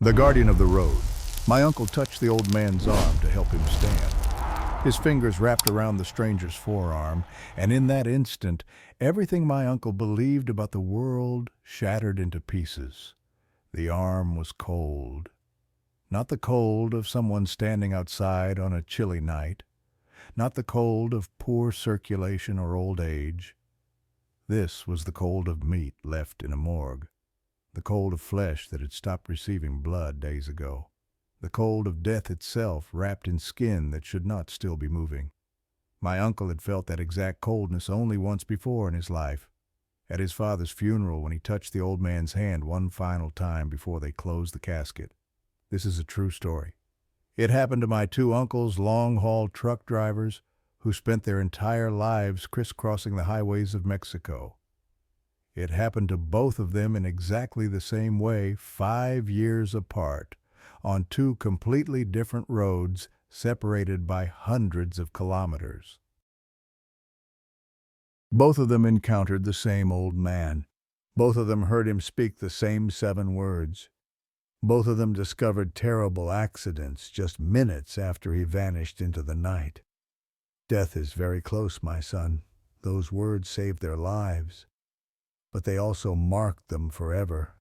The guardian of the road. My uncle touched the old man's arm to help him stand. His fingers wrapped around the stranger's forearm, and in that instant, everything my uncle believed about the world shattered into pieces. The arm was cold. Not the cold of someone standing outside on a chilly night. Not the cold of poor circulation or old age. This was the cold of meat left in a morgue. The cold of flesh that had stopped receiving blood days ago. The cold of death itself wrapped in skin that should not still be moving. My uncle had felt that exact coldness only once before in his life. At his father's funeral when he touched the old man's hand one final time before they closed the casket. This is a true story. It happened to my two uncles, long-haul truck drivers, who spent their entire lives crisscrossing the highways of Mexico. It happened to both of them in exactly the same way, 5 years apart, on two completely different roads separated by hundreds of kilometers. Both of them encountered the same old man. Both of them heard him speak the same 7 words. Both of them discovered terrible accidents just minutes after he vanished into the night. Death is very close, my son. Those words saved their lives. But they also marked them forever.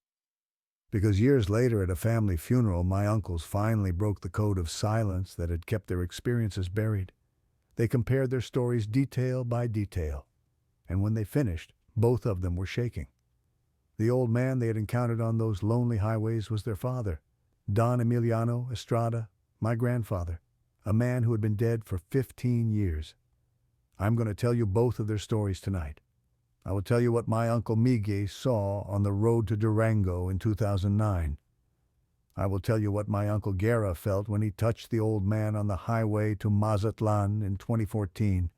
Because years later at a family funeral, my uncles finally broke the code of silence that had kept their experiences buried. They compared their stories detail by detail. And when they finished, both of them were shaking. The old man they had encountered on those lonely highways was their father, Don Emiliano Estrada, my grandfather, a man who had been dead for 15 years. I'm going to tell you both of their stories tonight. I will tell you what my Uncle Miguel saw on the road to Durango in 2009. I will tell you what my Uncle Guerra felt when he touched the old man on the highway to Mazatlan in 2014.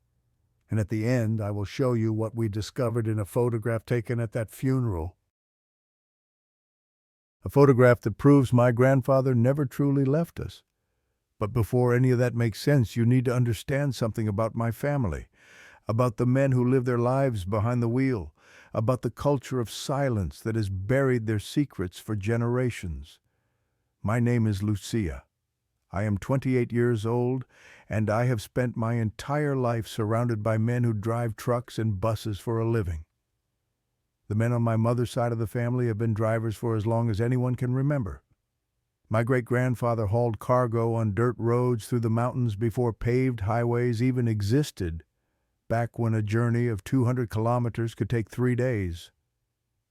And at the end, I will show you what we discovered in a photograph taken at that funeral. A photograph that proves my grandfather never truly left us. But before any of that makes sense, you need to understand something about my family. About the men who live their lives behind the wheel, about the culture of silence that has buried their secrets for generations. My name is Lucia. I am 28 years old, and I have spent my entire life surrounded by men who drive trucks and buses for a living. The men on my mother's side of the family have been drivers for as long as anyone can remember. My great-grandfather hauled cargo on dirt roads through the mountains before paved highways even existed, back when a journey of 200 kilometers could take 3 days,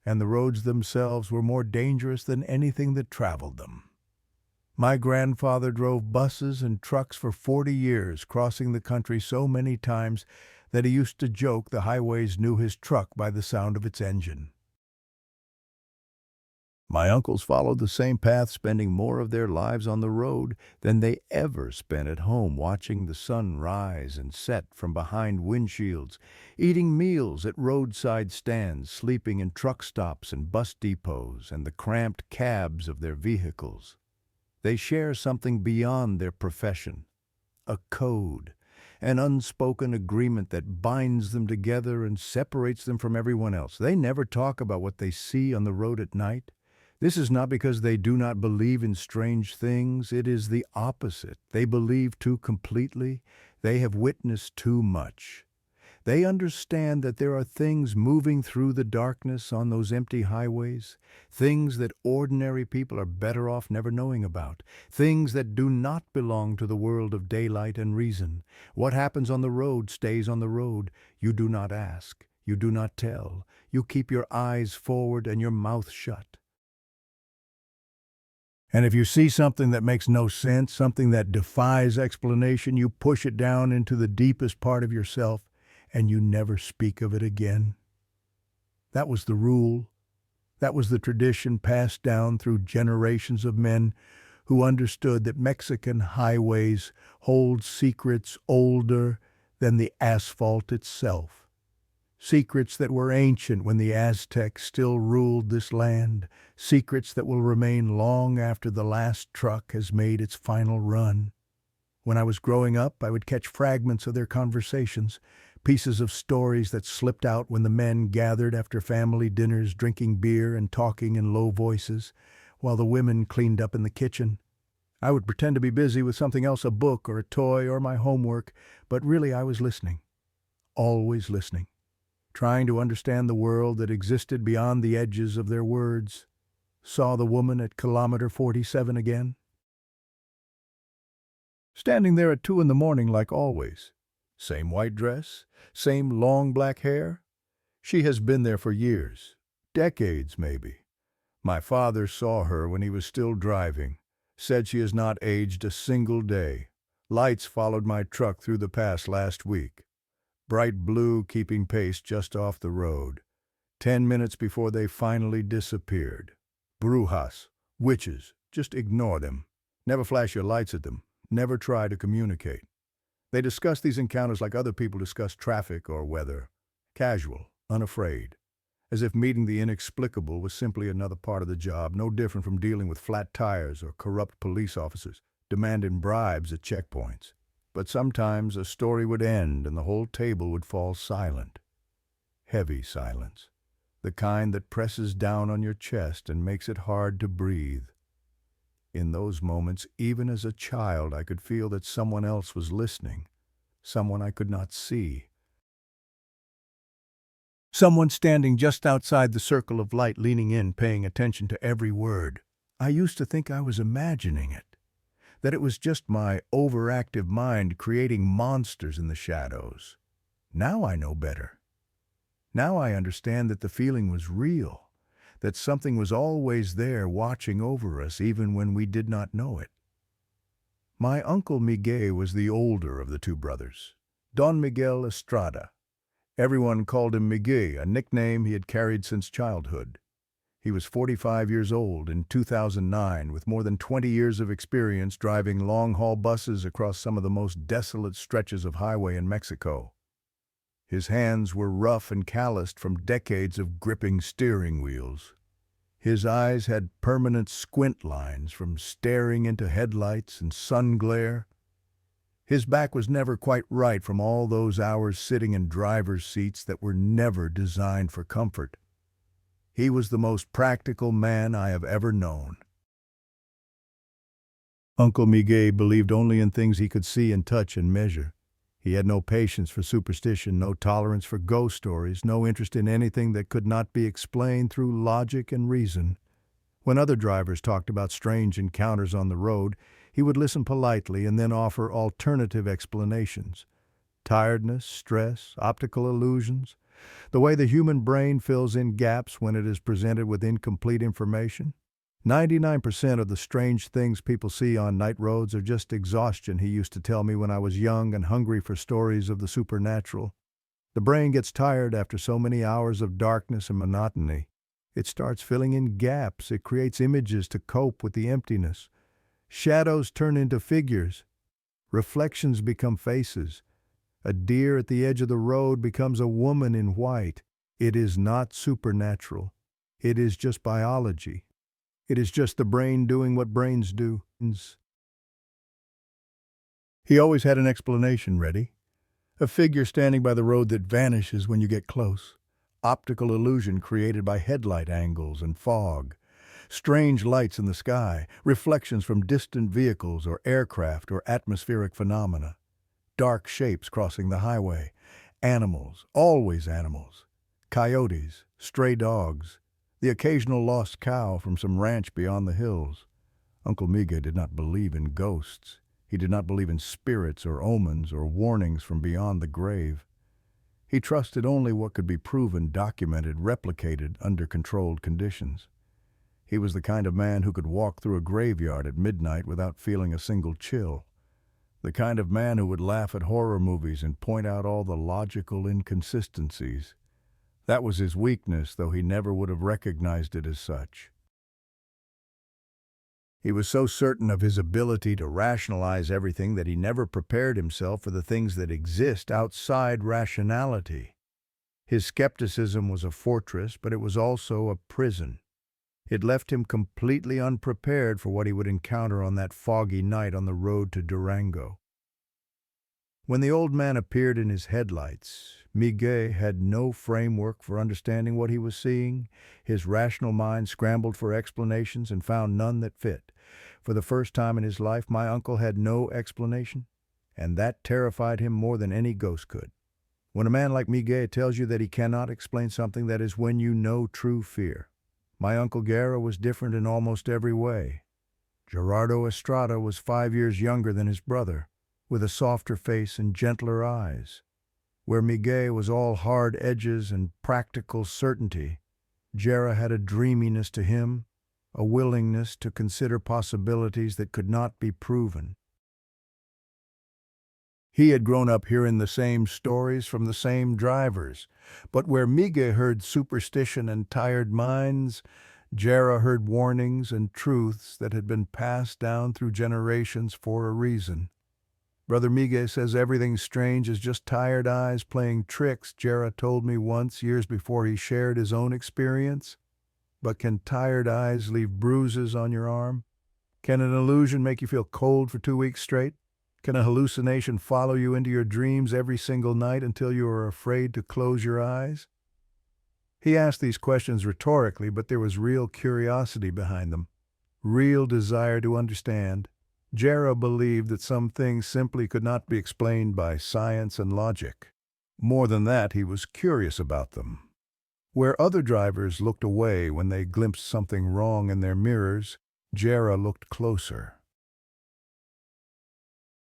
and the roads themselves were more dangerous than anything that traveled them. My grandfather drove buses and trucks for 40 years, crossing the country so many times that he used to joke the highways knew his truck by the sound of its engine. My uncles followed the same path, spending more of their lives on the road than they ever spent at home, watching the sun rise and set from behind windshields, eating meals at roadside stands, sleeping in truck stops and bus depots and the cramped cabs of their vehicles. They share something beyond their profession, a code, an unspoken agreement that binds them together and separates them from everyone else. They never talk about what they see on the road at night. This is not because they do not believe in strange things. It is the opposite. They believe too completely. They have witnessed too much. They understand that there are things moving through the darkness on those empty highways, things that ordinary people are better off never knowing about, things that do not belong to the world of daylight and reason. What happens on the road stays on the road. You do not ask. You do not tell. You keep your eyes forward and your mouth shut. And if you see something that makes no sense, something that defies explanation, you push it down into the deepest part of yourself, and you never speak of it again. That was the rule. That was the tradition passed down through generations of men who understood that Mexican highways hold secrets older than the asphalt itself. Secrets that were ancient when the Aztecs still ruled this land. Secrets that will remain long after the last truck has made its final run. When I was growing up, I would catch fragments of their conversations, pieces of stories that slipped out when the men gathered after family dinners, drinking beer and talking in low voices. while the women cleaned up in the kitchen. I would pretend to be busy with something else, a book or a toy or my homework, but really I was listening, always listening, trying to understand the world that existed beyond the edges of their words. Saw the woman at kilometer 47 again. Standing there at 2 in the morning like always. Same white dress, same long black hair. She has been there for years, decades maybe. My father saw her when he was still driving, said she has not aged a single day. Lights followed my truck through the pass last week. Bright blue keeping pace just off the road. 10 minutes before they finally disappeared. Brujas, witches, just ignore them. Never flash your lights at them. Never try to communicate. They discuss these encounters like other people discuss traffic or weather. Casual, unafraid. As if meeting the inexplicable was simply another part of the job, no different from dealing with flat tires or corrupt police officers, demanding bribes at checkpoints. But sometimes a story would end and the whole table would fall silent. Heavy silence. The kind that presses down on your chest and makes it hard to breathe. In those moments, even as a child, I could feel that someone else was listening, someone I could not see. Someone standing just outside the circle of light, leaning in, paying attention to every word. I used to think I was imagining it, that it was just my overactive mind creating monsters in the shadows. Now I know better. Now I understand that the feeling was real, that something was always there watching over us even when we did not know it. My Uncle Miguel was the older of the two brothers, Don Miguel Estrada. Everyone called him Miguel, a nickname he had carried since childhood. He was 45 years old in 2009, with more than 20 years of experience driving long-haul buses across some of the most desolate stretches of highway in Mexico. His hands were rough and calloused from decades of gripping steering wheels. His eyes had permanent squint lines from staring into headlights and sun glare. His back was never quite right from all those hours sitting in driver's seats that were never designed for comfort. He was the most practical man I have ever known. Uncle Miguel believed only in things he could see and touch and measure. He had no patience for superstition, no tolerance for ghost stories, no interest in anything that could not be explained through logic and reason. When other drivers talked about strange encounters on the road, he would listen politely and then offer alternative explanations. Tiredness, stress, optical illusions, the way the human brain fills in gaps when it is presented with incomplete information. 99% of the strange things people see on night roads are just exhaustion, he used to tell me when I was young and hungry for stories of the supernatural. The brain gets tired after so many hours of darkness and monotony. It starts filling in gaps. It creates images to cope with the emptiness. Shadows turn into figures. Reflections become faces. A deer at the edge of the road becomes a woman in white. It is not supernatural. It is just biology. It is just the brain doing what brains do. He always had an explanation ready. A figure standing by the road that vanishes when you get close. Optical illusion created by headlight angles and fog. Strange lights in the sky, reflections from distant vehicles or aircraft or atmospheric phenomena. Dark shapes crossing the highway. Animals, always animals. Coyotes, stray dogs. The occasional lost cow from some ranch beyond the hills. Uncle Miguel did not believe in ghosts. He did not believe in spirits or omens or warnings from beyond the grave. He trusted only what could be proven, documented, replicated under controlled conditions. He was the kind of man who could walk through a graveyard at midnight without feeling a single chill. The kind of man who would laugh at horror movies and point out all the logical inconsistencies. That was his weakness, though he never would have recognized it as such. He was so certain of his ability to rationalize everything that he never prepared himself for the things that exist outside rationality. His skepticism was a fortress, but it was also a prison. It left him completely unprepared for what he would encounter on that foggy night on the road to Durango. When the old man appeared in his headlights, Miguel had no framework for understanding what he was seeing. His rational mind scrambled for explanations and found none that fit. For the first time in his life, my uncle had no explanation, and that terrified him more than any ghost could. When a man like Miguel tells you that he cannot explain something, that is when you know true fear. My Uncle Guerra was different in almost every way. Gerardo Estrada was 5 years younger than his brother, with a softer face and gentler eyes. Where Miguel was all hard edges and practical certainty, Guerra had a dreaminess to him, a willingness to consider possibilities that could not be proven. He had grown up hearing the same stories from the same drivers, but where Miguel heard superstition and tired minds, Guerra heard warnings and truths that had been passed down through generations for a reason. Brother Miguel says everything strange is just tired eyes playing tricks, Guerra told me once, years before he shared his own experience. But can tired eyes leave bruises on your arm? Can an illusion make you feel cold for 2 weeks straight? Can a hallucination follow you into your dreams every single night until you are afraid to close your eyes? He asked these questions rhetorically, but there was real curiosity behind them, real desire to understand. Guerra believed that some things simply could not be explained by science and logic. More than that, he was curious about them. Where other drivers looked away when they glimpsed something wrong in their mirrors, Guerra looked closer.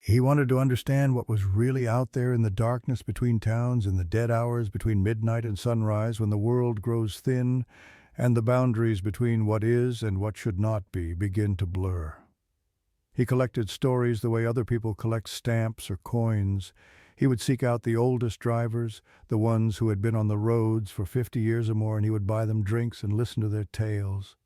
He wanted to understand what was really out there in the darkness between towns, in the dead hours between midnight and sunrise, when the world grows thin and the boundaries between what is and what should not be begin to blur. He collected stories the way other people collect stamps or coins. He would seek out the oldest drivers, the ones who had been on the roads for 50 years or more, and he would buy them drinks and listen to their tales.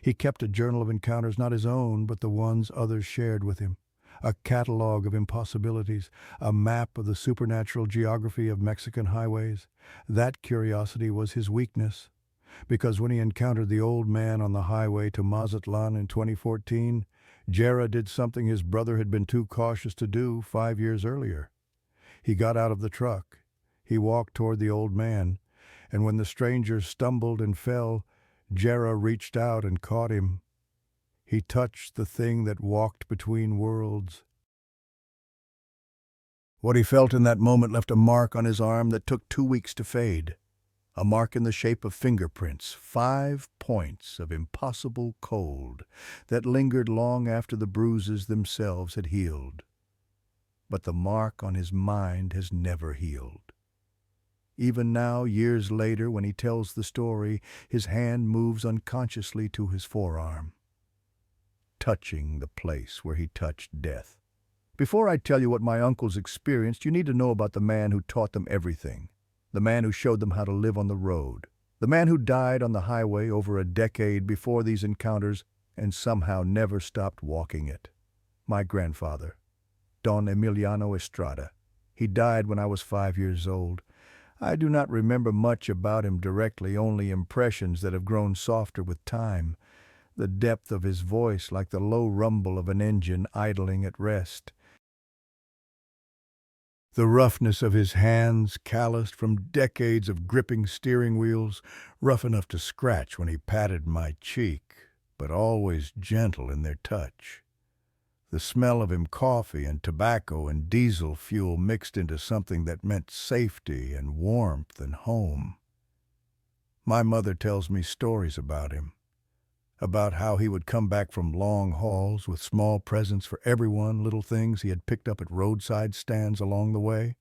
He kept a journal of encounters, not his own, but the ones others shared with him. A catalog of impossibilities, a map of the supernatural geography of Mexican highways. That curiosity was his weakness, because when he encountered the old man on the highway to Mazatlan in 2014, Guerra did something his brother had been too cautious to do 5 years earlier. He got out of the truck. He walked toward the old man, and when the stranger stumbled and fell, Guerra reached out and caught him. He touched the thing that walked between worlds. What he felt in that moment left a mark on his arm that took 2 weeks to fade. A mark in the shape of fingerprints, 5 points of impossible cold that lingered long after the bruises themselves had healed. But the mark on his mind has never healed. Even now, years later, when he tells the story, his hand moves unconsciously to his forearm, touching the place where he touched death. Before I tell you what my uncles experienced, you need to know about the man who taught them everything, the man who showed them how to live on the road, the man who died on the highway over a decade before these encounters and somehow never stopped walking it. My grandfather, Don Emiliano Estrada. He died when I was 5 years old. I do not remember much about him directly, only impressions that have grown softer with time. The depth of his voice like the low rumble of an engine idling at rest. The roughness of his hands, calloused from decades of gripping steering wheels, rough enough to scratch when he patted my cheek, but always gentle in their touch. The smell of him, coffee and tobacco and diesel fuel mixed into something that meant safety and warmth and home. My mother tells me stories about him, about how he would come back from long hauls with small presents for everyone, little things he had picked up at roadside stands along the way,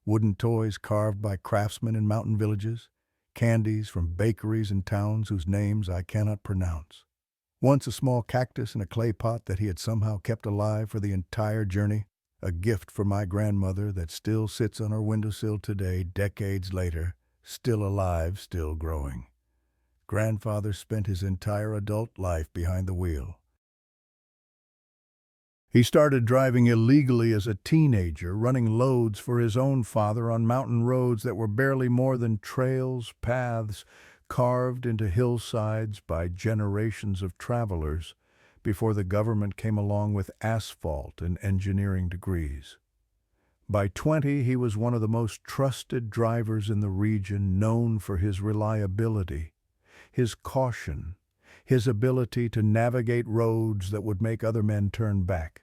wooden toys carved by craftsmen in mountain villages, candies from bakeries in towns whose names I cannot pronounce. Once a small cactus in a clay pot that he had somehow kept alive for the entire journey, a gift for my grandmother that still sits on her windowsill today, decades later, still alive, still growing. Grandfather spent his entire adult life behind the wheel. He started driving illegally as a teenager, running loads for his own father on mountain roads that were barely more than trails, paths, carved into hillsides by generations of travelers before the government came along with asphalt and engineering degrees. By 20, he was one of the most trusted drivers in the region, known for his reliability, his caution, his ability to navigate roads that would make other men turn back.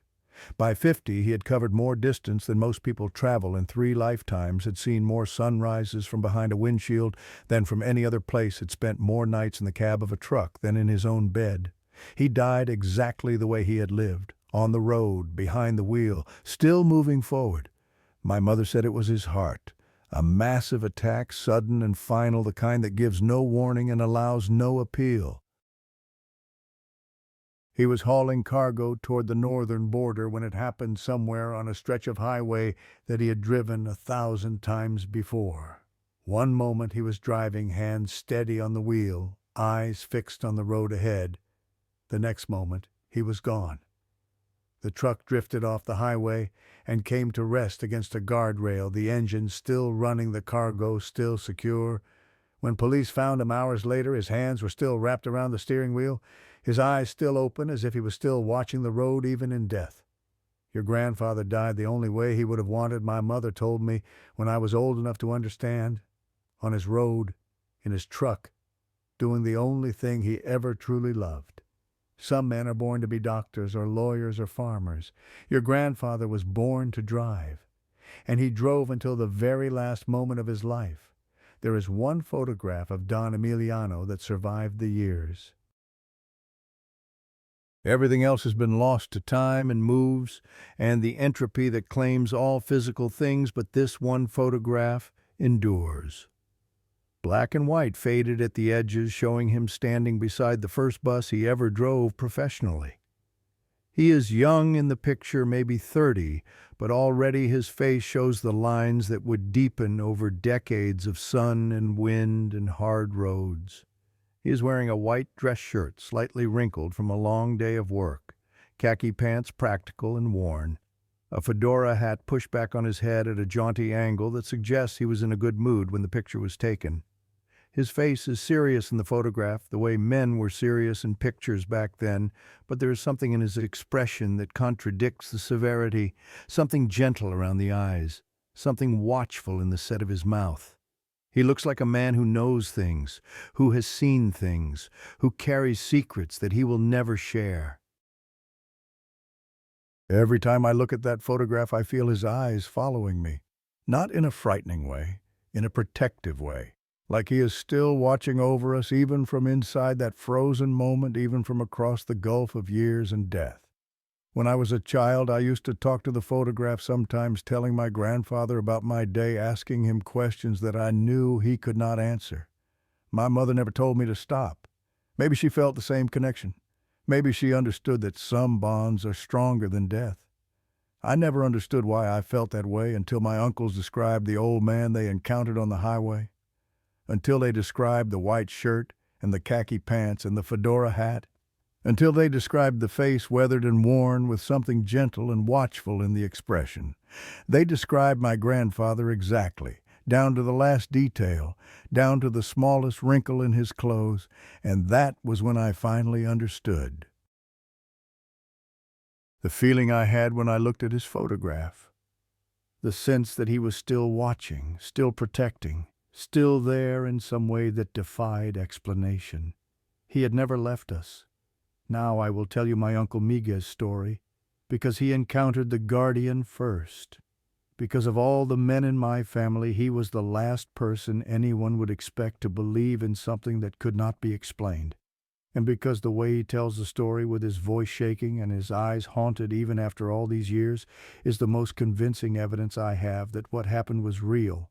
By 50, he had covered more distance than most people travel in 3 lifetimes, had seen more sunrises from behind a windshield than from any other place, had spent more nights in the cab of a truck than in his own bed. He died exactly the way he had lived, on the road, behind the wheel, still moving forward. My mother said it was his heart, a massive attack, sudden and final, the kind that gives no warning and allows no appeal. He was hauling cargo toward the northern border when it happened somewhere on a stretch of highway that he had driven 1,000 times before. One moment he was driving, hands steady on the wheel, eyes fixed on the road ahead. The next moment he was gone. The truck drifted off the highway and came to rest against a guardrail, the engine still running, the cargo still secure. When police found him hours later, his hands were still wrapped around the steering wheel, his eyes still open as if he was still watching the road even in death. Your grandfather died the only way he would have wanted, my mother told me when I was old enough to understand. On his road, in his truck, doing the only thing he ever truly loved. Some men are born to be doctors or lawyers or farmers. Your grandfather was born to drive, and he drove until the very last moment of his life. There is one photograph of Don Emiliano that survived the years. Everything else has been lost to time and moves, and the entropy that claims all physical things, but this one photograph endures. Black and white faded at the edges, showing him standing beside the first bus he ever drove professionally. He is young in the picture, maybe 30, but already his face shows the lines that would deepen over decades of sun and wind and hard roads. He is wearing a white dress shirt, slightly wrinkled from a long day of work, khaki pants practical and worn, a fedora hat pushed back on his head at a jaunty angle that suggests he was in a good mood when the picture was taken. His face is serious in the photograph, the way men were serious in pictures back then, but there is something in his expression that contradicts the severity, something gentle around the eyes, something watchful in the set of his mouth. He looks like a man who knows things, who has seen things, who carries secrets that he will never share. Every time I look at that photograph, I feel his eyes following me, not in a frightening way, in a protective way. Like he is still watching over us, even from inside that frozen moment, even from across the gulf of years and death. When I was a child, I used to talk to the photograph, sometimes telling my grandfather about my day, asking him questions that I knew he could not answer. My mother never told me to stop. Maybe she felt the same connection. Maybe she understood that some bonds are stronger than death. I never understood why I felt that way until my uncles described the old man they encountered on the highway. Until they described the white shirt and the khaki pants and the fedora hat, until they described the face weathered and worn with something gentle and watchful in the expression. They described my grandfather exactly, down to the last detail, down to the smallest wrinkle in his clothes, and that was when I finally understood. The feeling I had when I looked at his photograph, the sense that he was still watching, still protecting, still there in some way that defied explanation. He had never left us. Now I will tell you my Uncle Miguel's story, because he encountered the guardian first. Because of all the men in my family, he was the last person anyone would expect to believe in something that could not be explained. And because the way he tells the story, with his voice shaking and his eyes haunted even after all these years, is the most convincing evidence I have that what happened was real.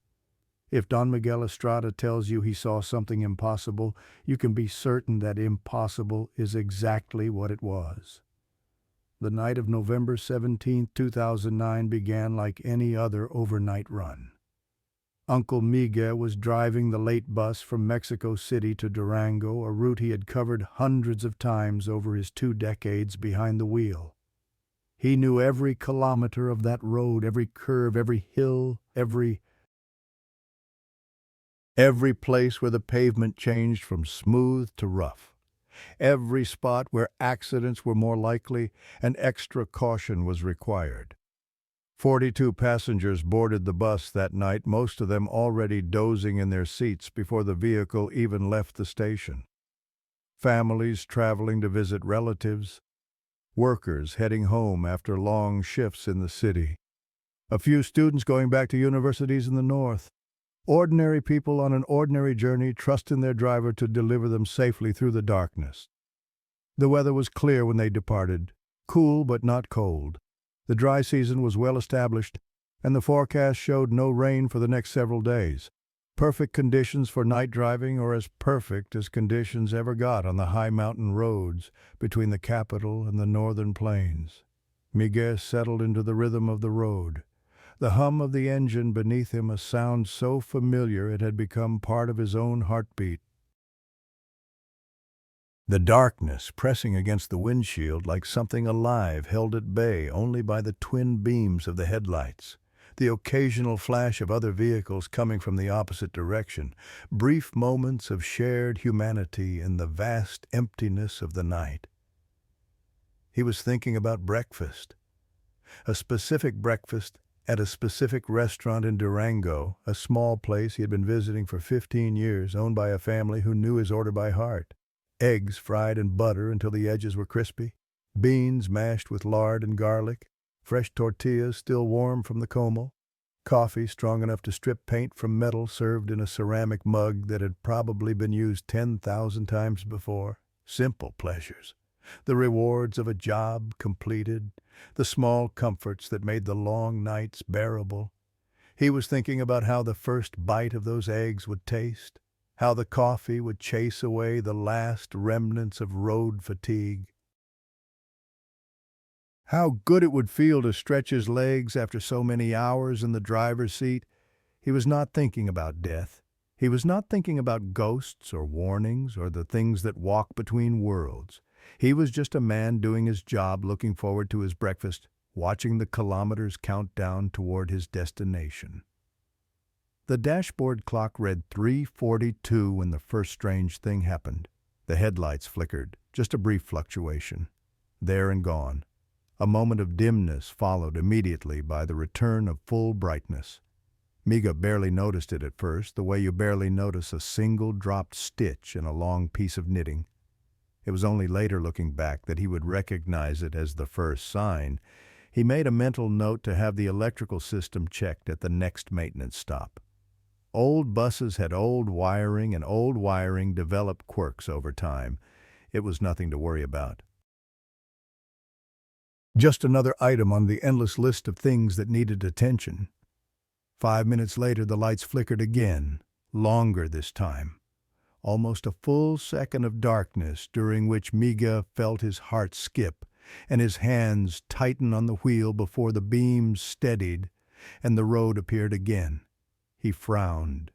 If Don Miguel Estrada tells you he saw something impossible, you can be certain that impossible is exactly what it was. The night of November 17, 2009 began like any other overnight run. Uncle Miguel was driving the late bus from Mexico City to Durango, a route he had covered hundreds of times over his 2 decades behind the wheel. He knew every kilometer of that road, every curve, every hill, every place where the pavement changed from smooth to rough. Every spot where accidents were more likely and extra caution was required. 42 passengers boarded the bus that night, most of them already dozing in their seats before the vehicle even left the station. Families traveling to visit relatives, workers heading home after long shifts in the city, a few students going back to universities in the north, ordinary people on an ordinary journey trusting their driver to deliver them safely through the darkness. The weather was clear when they departed, cool but not cold. The dry season was well established, and the forecast showed no rain for the next several days. Perfect conditions for night driving, or as perfect as conditions ever got on the high mountain roads between the capital and the northern plains. Miguel settled into the rhythm of the road, the hum of the engine beneath him, a sound so familiar it had become part of his own heartbeat. The darkness pressing against the windshield like something alive, held at bay only by the twin beams of the headlights, the occasional flash of other vehicles coming from the opposite direction, brief moments of shared humanity in the vast emptiness of the night. He was thinking about breakfast, a specific breakfast at a specific restaurant in Durango, a small place he had been visiting for 15 years, owned by a family who knew his order by heart. Eggs fried in butter until the edges were crispy, beans mashed with lard and garlic, fresh tortillas still warm from the comal, coffee strong enough to strip paint from metal served in a ceramic mug that had probably been used 10,000 times before. Simple pleasures, the rewards of a job completed, the small comforts that made the long nights bearable. He was thinking about how the first bite of those eggs would taste, how the coffee would chase away the last remnants of road fatigue. How good it would feel to stretch his legs after so many hours in the driver's seat. He was not thinking about death. He was not thinking about ghosts or warnings or the things that walk between worlds. He was just a man doing his job, looking forward to his breakfast, watching the kilometers count down toward his destination. The dashboard clock read 3:42 when the first strange thing happened. The headlights flickered, just a brief fluctuation. There and gone. A moment of dimness followed immediately by the return of full brightness. Miguel barely noticed it at first, the way you barely notice a single dropped stitch in a long piece of knitting. It was only later, looking back, that he would recognize it as the first sign. He made a mental note to have the electrical system checked at the next maintenance stop. Old buses had old wiring, and old wiring developed quirks over time. It was nothing to worry about. Just another item on the endless list of things that needed attention. 5 minutes later, the lights flickered again, longer this time. Almost a full second of darkness, during which Miguel felt his heart skip and his hands tighten on the wheel before the beams steadied and the road appeared again. He frowned,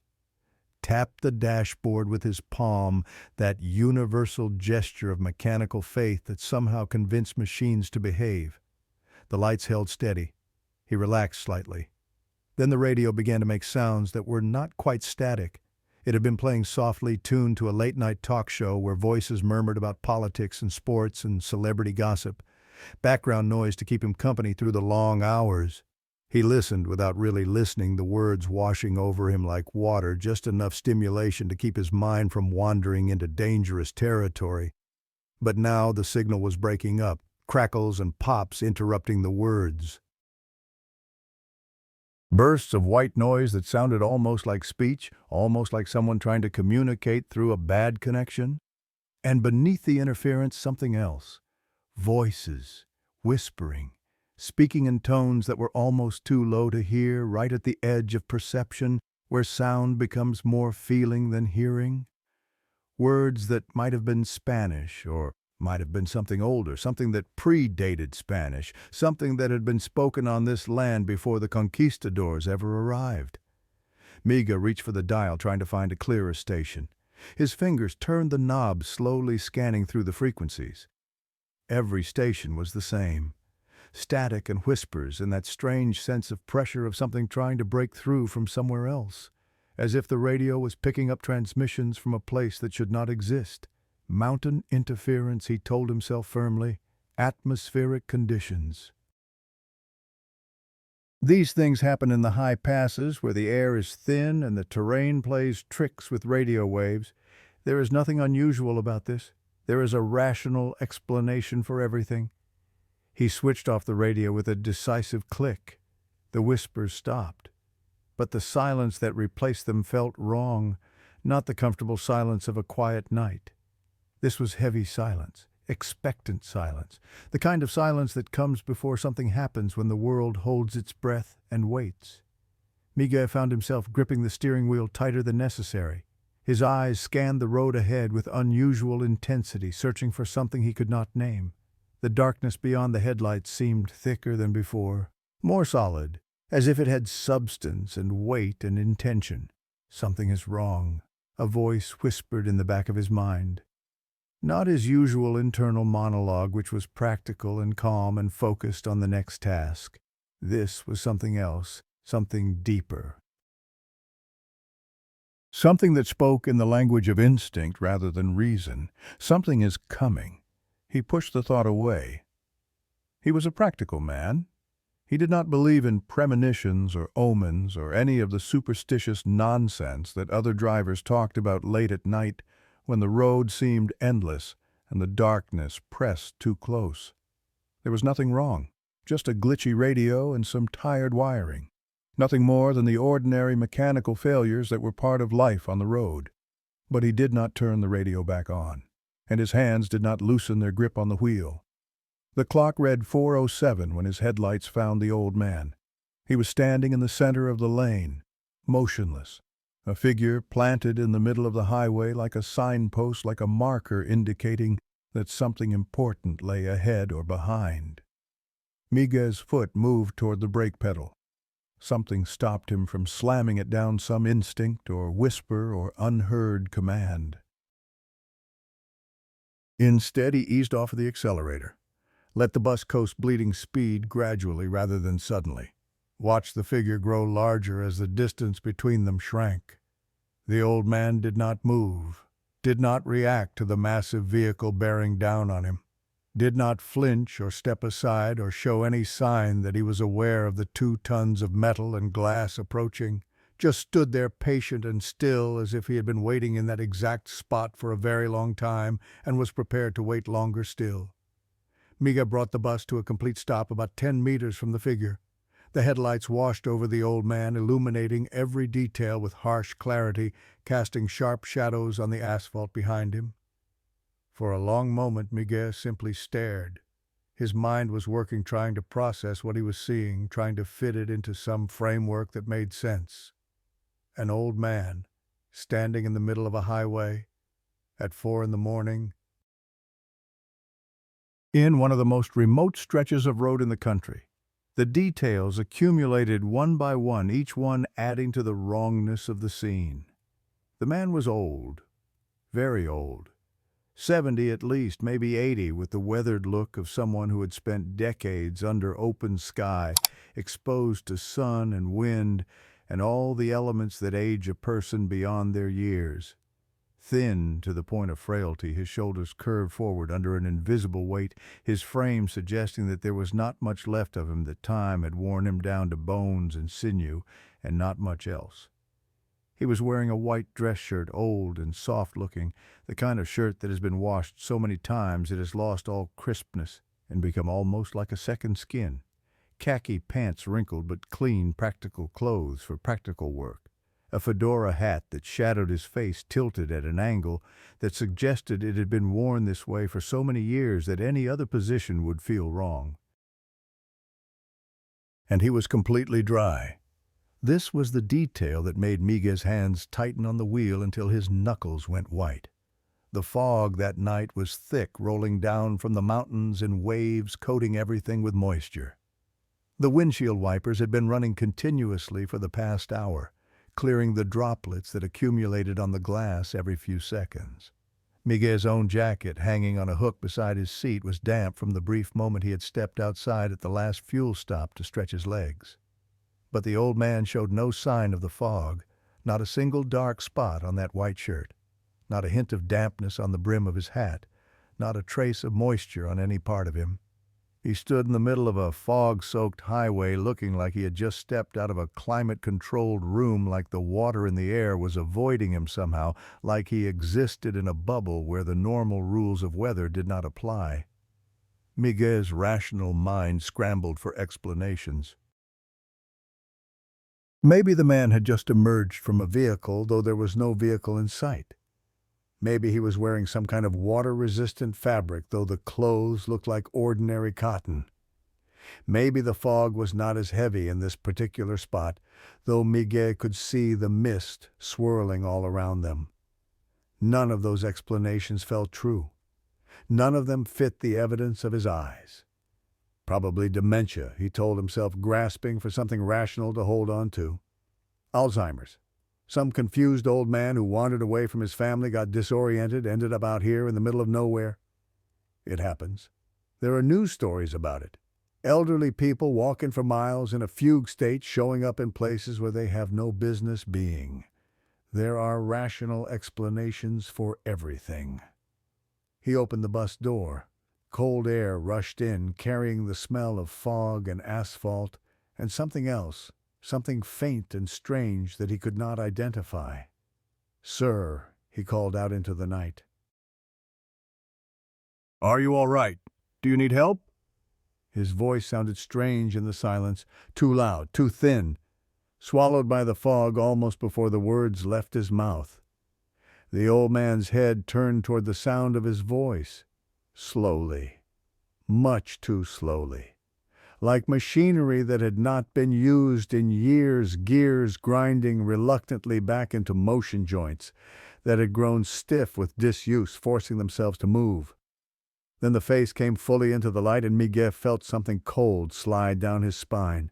tapped the dashboard with his palm, that universal gesture of mechanical faith that somehow convinced machines to behave. The lights held steady. He relaxed slightly. Then the radio began to make sounds that were not quite static. It had been playing softly, tuned to a late-night talk show where voices murmured about politics and sports and celebrity gossip, background noise to keep him company through the long hours. He listened without really listening, the words washing over him like water, just enough stimulation to keep his mind from wandering into dangerous territory. But now the signal was breaking up, crackles and pops interrupting the words. Bursts of white noise that sounded almost like speech, almost like someone trying to communicate through a bad connection. And beneath the interference, something else. Voices, whispering, speaking in tones that were almost too low to hear, right at the edge of perception, where sound becomes more feeling than hearing. Words that might have been Spanish, or might have been something older, something that predated Spanish, something that had been spoken on this land before the conquistadors ever arrived. Miguel reached for the dial, trying to find a clearer station. His fingers turned the knob, slowly scanning through the frequencies. Every station was the same. Static and whispers, and that strange sense of pressure of something trying to break through from somewhere else, as if the radio was picking up transmissions from a place that should not exist. Mountain interference, he told himself firmly. Atmospheric conditions. These things happen in the high passes where the air is thin and the terrain plays tricks with radio waves. There is nothing unusual about this. There is a rational explanation for everything. He switched off the radio with a decisive click. The whispers stopped. But the silence that replaced them felt wrong, not the comfortable silence of a quiet night. This was heavy silence, expectant silence, the kind of silence that comes before something happens when the world holds its breath and waits. Miguel found himself gripping the steering wheel tighter than necessary. His eyes scanned the road ahead with unusual intensity, searching for something he could not name. The darkness beyond the headlights seemed thicker than before, more solid, as if it had substance and weight and intention. Something is wrong, a voice whispered in the back of his mind. Not his usual internal monologue, which was practical and calm and focused on the next task. This was something else, something deeper. Something that spoke in the language of instinct rather than reason. Something is coming. He pushed the thought away. He was a practical man. He did not believe in premonitions or omens or any of the superstitious nonsense that other drivers talked about late at night when the road seemed endless and the darkness pressed too close. There was nothing wrong, just a glitchy radio and some tired wiring. Nothing more than the ordinary mechanical failures that were part of life on the road. But he did not turn the radio back on, and his hands did not loosen their grip on the wheel. The clock read 4:07 when his headlights found the old man. He was standing in the center of the lane, motionless, a figure planted in the middle of the highway like a signpost, like a marker indicating that something important lay ahead or behind. Miguel's foot moved toward the brake pedal. Something stopped him from slamming it down, some instinct or whisper or unheard command. Instead, he eased off of the accelerator. Let the bus coast bleeding speed gradually rather than suddenly. Watched the figure grow larger as the distance between them shrank. The old man did not move, did not react to the massive vehicle bearing down on him, did not flinch or step aside or show any sign that he was aware of the 2 tons of metal and glass approaching, just stood there patient and still as if he had been waiting in that exact spot for a very long time and was prepared to wait longer still. Miguel brought the bus to a complete stop about 10 meters from the figure. The headlights washed over the old man, illuminating every detail with harsh clarity, casting sharp shadows on the asphalt behind him. For a long moment, Miguel simply stared. His mind was working, trying to process what he was seeing, trying to fit it into some framework that made sense. An old man, standing in the middle of a highway, at 4 in the morning, in one of the most remote stretches of road in the country. The details accumulated one by one, each one adding to the wrongness of the scene. The man was old, very old. 70 at least, maybe 80, with the weathered look of someone who had spent decades under open sky, exposed to sun and wind and all the elements that age a person beyond their years. Thin to the point of frailty, his shoulders curved forward under an invisible weight, his frame suggesting that there was not much left of him, that time had worn him down to bones and sinew, and not much else. He was wearing a white dress shirt, old and soft-looking, the kind of shirt that has been washed so many times it has lost all crispness and become almost like a second skin. Khaki pants, wrinkled but clean, practical clothes for practical work. A fedora hat that shadowed his face, tilted at an angle that suggested it had been worn this way for so many years that any other position would feel wrong. And he was completely dry. This was the detail that made Miguel's hands tighten on the wheel until his knuckles went white. The fog that night was thick, rolling down from the mountains in waves, coating everything with moisture. The windshield wipers had been running continuously for the past hour, clearing the droplets that accumulated on the glass every few seconds. Miguel's own jacket, hanging on a hook beside his seat, was damp from the brief moment he had stepped outside at the last fuel stop to stretch his legs. But the old man showed no sign of the fog, not a single dark spot on that white shirt, not a hint of dampness on the brim of his hat, not a trace of moisture on any part of him. He stood in the middle of a fog-soaked highway looking like he had just stepped out of a climate-controlled room, like the water in the air was avoiding him somehow, like he existed in a bubble where the normal rules of weather did not apply. Miguel's rational mind scrambled for explanations. Maybe the man had just emerged from a vehicle, though there was no vehicle in sight. Maybe he was wearing some kind of water-resistant fabric, though the clothes looked like ordinary cotton. Maybe the fog was not as heavy in this particular spot, though Miguel could see the mist swirling all around them. None of those explanations felt true. None of them fit the evidence of his eyes. Probably dementia, he told himself, grasping for something rational to hold on to. Alzheimer's. Some confused old man who wandered away from his family, got disoriented, ended up out here in the middle of nowhere. It happens. There are news stories about it. Elderly people walking for miles in a fugue state, showing up in places where they have no business being. There are rational explanations for everything. He opened the bus door. Cold air rushed in, carrying the smell of fog and asphalt and something else, something faint and strange that he could not identify. "Sir," he called out into the night. "Are you all right? Do you need help?" His voice sounded strange in the silence, too loud, too thin, swallowed by the fog almost before the words left his mouth. The old man's head turned toward the sound of his voice. Slowly, much too slowly, like machinery that had not been used in years, gears grinding reluctantly back into motion joints that had grown stiff with disuse, forcing themselves to move. Then the face came fully into the light, and Miguel felt something cold slide down his spine.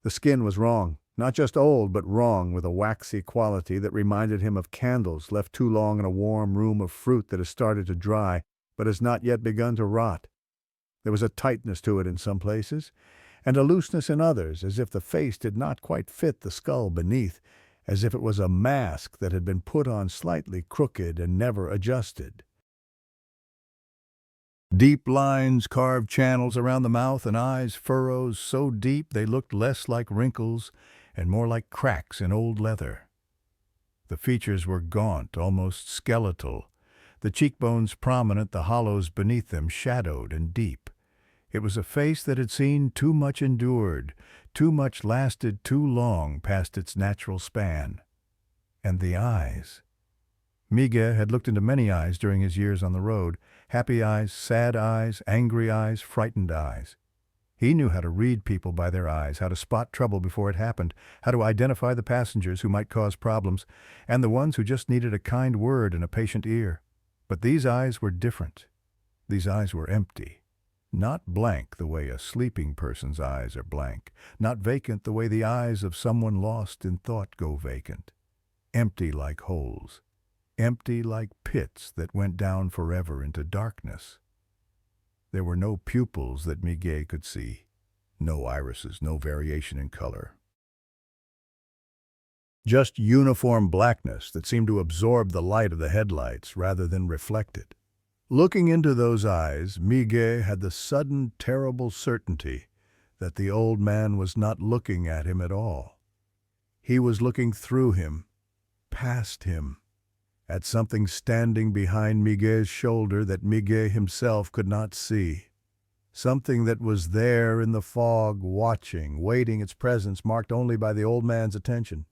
The skin was wrong, not just old, but wrong, with a waxy quality that reminded him of candles left too long in a warm room of fruit that has started to dry, but has not yet begun to rot. There was a tightness to it in some places, and a looseness in others, as if the face did not quite fit the skull beneath, as if it was a mask that had been put on slightly crooked and never adjusted. Deep lines carved channels around the mouth and eyes, furrows so deep they looked less like wrinkles and more like cracks in old leather. The features were gaunt, almost skeletal, the cheekbones prominent, the hollows beneath them shadowed and deep. It was a face that had seen too much endured, too much lasted too long past its natural span. And the eyes. Miguel had looked into many eyes during his years on the road, happy eyes, sad eyes, angry eyes, frightened eyes. He knew how to read people by their eyes, how to spot trouble before it happened, how to identify the passengers who might cause problems, and the ones who just needed a kind word and a patient ear. But these eyes were different. These eyes were empty. Not blank the way a sleeping person's eyes are blank, not vacant the way the eyes of someone lost in thought go vacant. Empty like holes. Empty like pits that went down forever into darkness. There were no pupils that Miguel could see, no irises, no variation in color. Just uniform blackness that seemed to absorb the light of the headlights rather than reflect it. Looking into those eyes, Miguel had the sudden, terrible certainty that the old man was not looking at him at all. He was looking through him, past him, at something standing behind Miguel's shoulder that Miguel himself could not see. Something that was there in the fog, watching, waiting, its presence marked only by the old man's attention.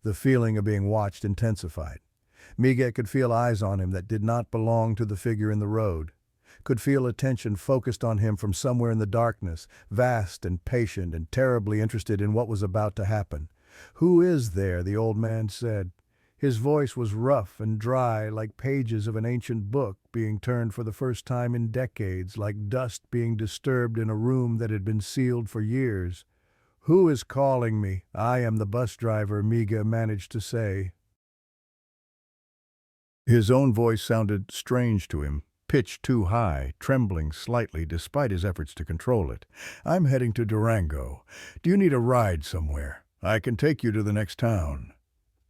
The feeling of being watched intensified. Miguel could feel eyes on him that did not belong to the figure in the road, could feel attention focused on him from somewhere in the darkness, vast and patient and terribly interested in what was about to happen. "Who is there?" the old man said. His voice was rough and dry, like pages of an ancient book being turned for the first time in decades, like dust being disturbed in a room that had been sealed for years. "Who is calling me? I am the bus driver," Miguel managed to say. His own voice sounded strange to him, pitched too high, trembling slightly despite his efforts to control it. "I'm heading to Durango. Do you need a ride somewhere? I can take you to the next town."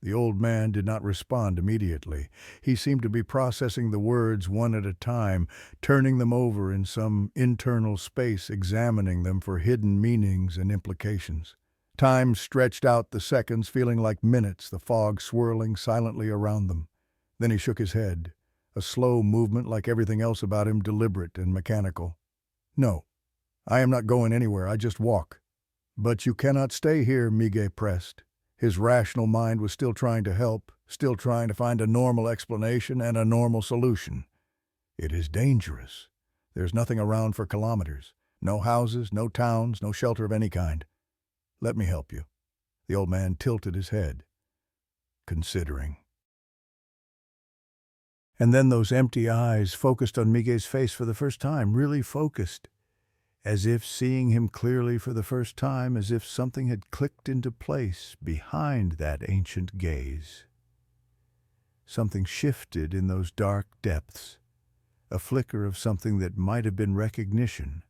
The old man did not respond immediately. He seemed to be processing the words one at a time, turning them over in some internal space, examining them for hidden meanings and implications. Time stretched out the seconds, feeling like minutes, the fog swirling silently around them. Then he shook his head, a slow movement like everything else about him, deliberate and mechanical. "No, I am not going anywhere, I just walk." "But you cannot stay here," Miguel pressed. His rational mind was still trying to help, still trying to find a normal explanation and a normal solution. "It is dangerous. There's nothing around for kilometers. No houses, no towns, no shelter of any kind. Let me help you." The old man tilted his head, considering. And then those empty eyes focused on Miguel's face for the first time, really focused, as if seeing him clearly for the first time, as if something had clicked into place behind that ancient gaze. Something shifted in those dark depths, a flicker of something that might have been recognition,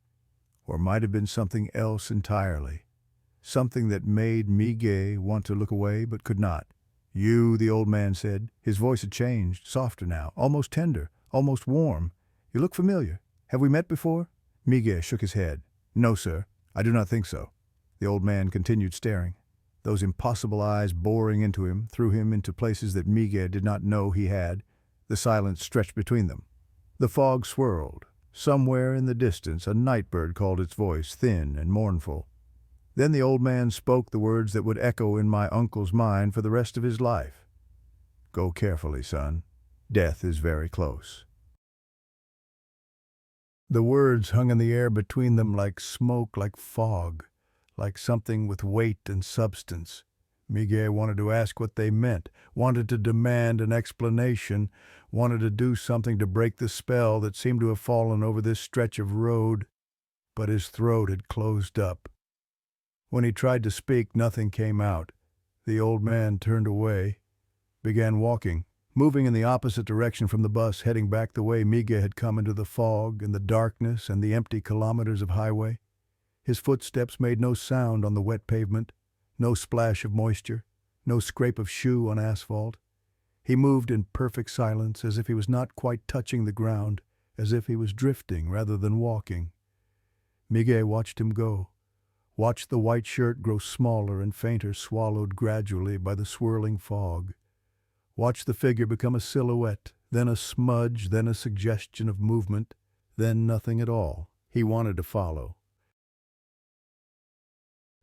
or might have been something else entirely, something that made Miguel want to look away but could not. "You," the old man said. His voice had changed, softer now, almost tender, almost warm. "You look familiar. Have we met before?" Miguel shook his head. "No, sir, I do not think so." The old man continued staring, those impossible eyes boring into him, threw him into places that Miguel did not know he had. The silence stretched between them. The fog swirled. Somewhere in the distance a night-bird called its voice, thin and mournful. Then the old man spoke the words that would echo in my uncle's mind for the rest of his life. "Go carefully, son. Death is very close." The words hung in the air between them like smoke, like fog, like something with weight and substance. Miguel wanted to ask what they meant, wanted to demand an explanation, wanted to do something to break the spell that seemed to have fallen over this stretch of road, but his throat had closed up. When he tried to speak, nothing came out. The old man turned away, began walking, moving in the opposite direction from the bus, heading back the way Miguel had come, into the fog and the darkness and the empty kilometers of highway. His footsteps made no sound on the wet pavement, no splash of moisture, no scrape of shoe on asphalt. He moved in perfect silence, as if he was not quite touching the ground, as if he was drifting rather than walking. Miguel watched him go, watched the white shirt grow smaller and fainter, swallowed gradually by the swirling fog. Watched the figure become a silhouette, then a smudge, then a suggestion of movement, then nothing at all. He wanted to follow.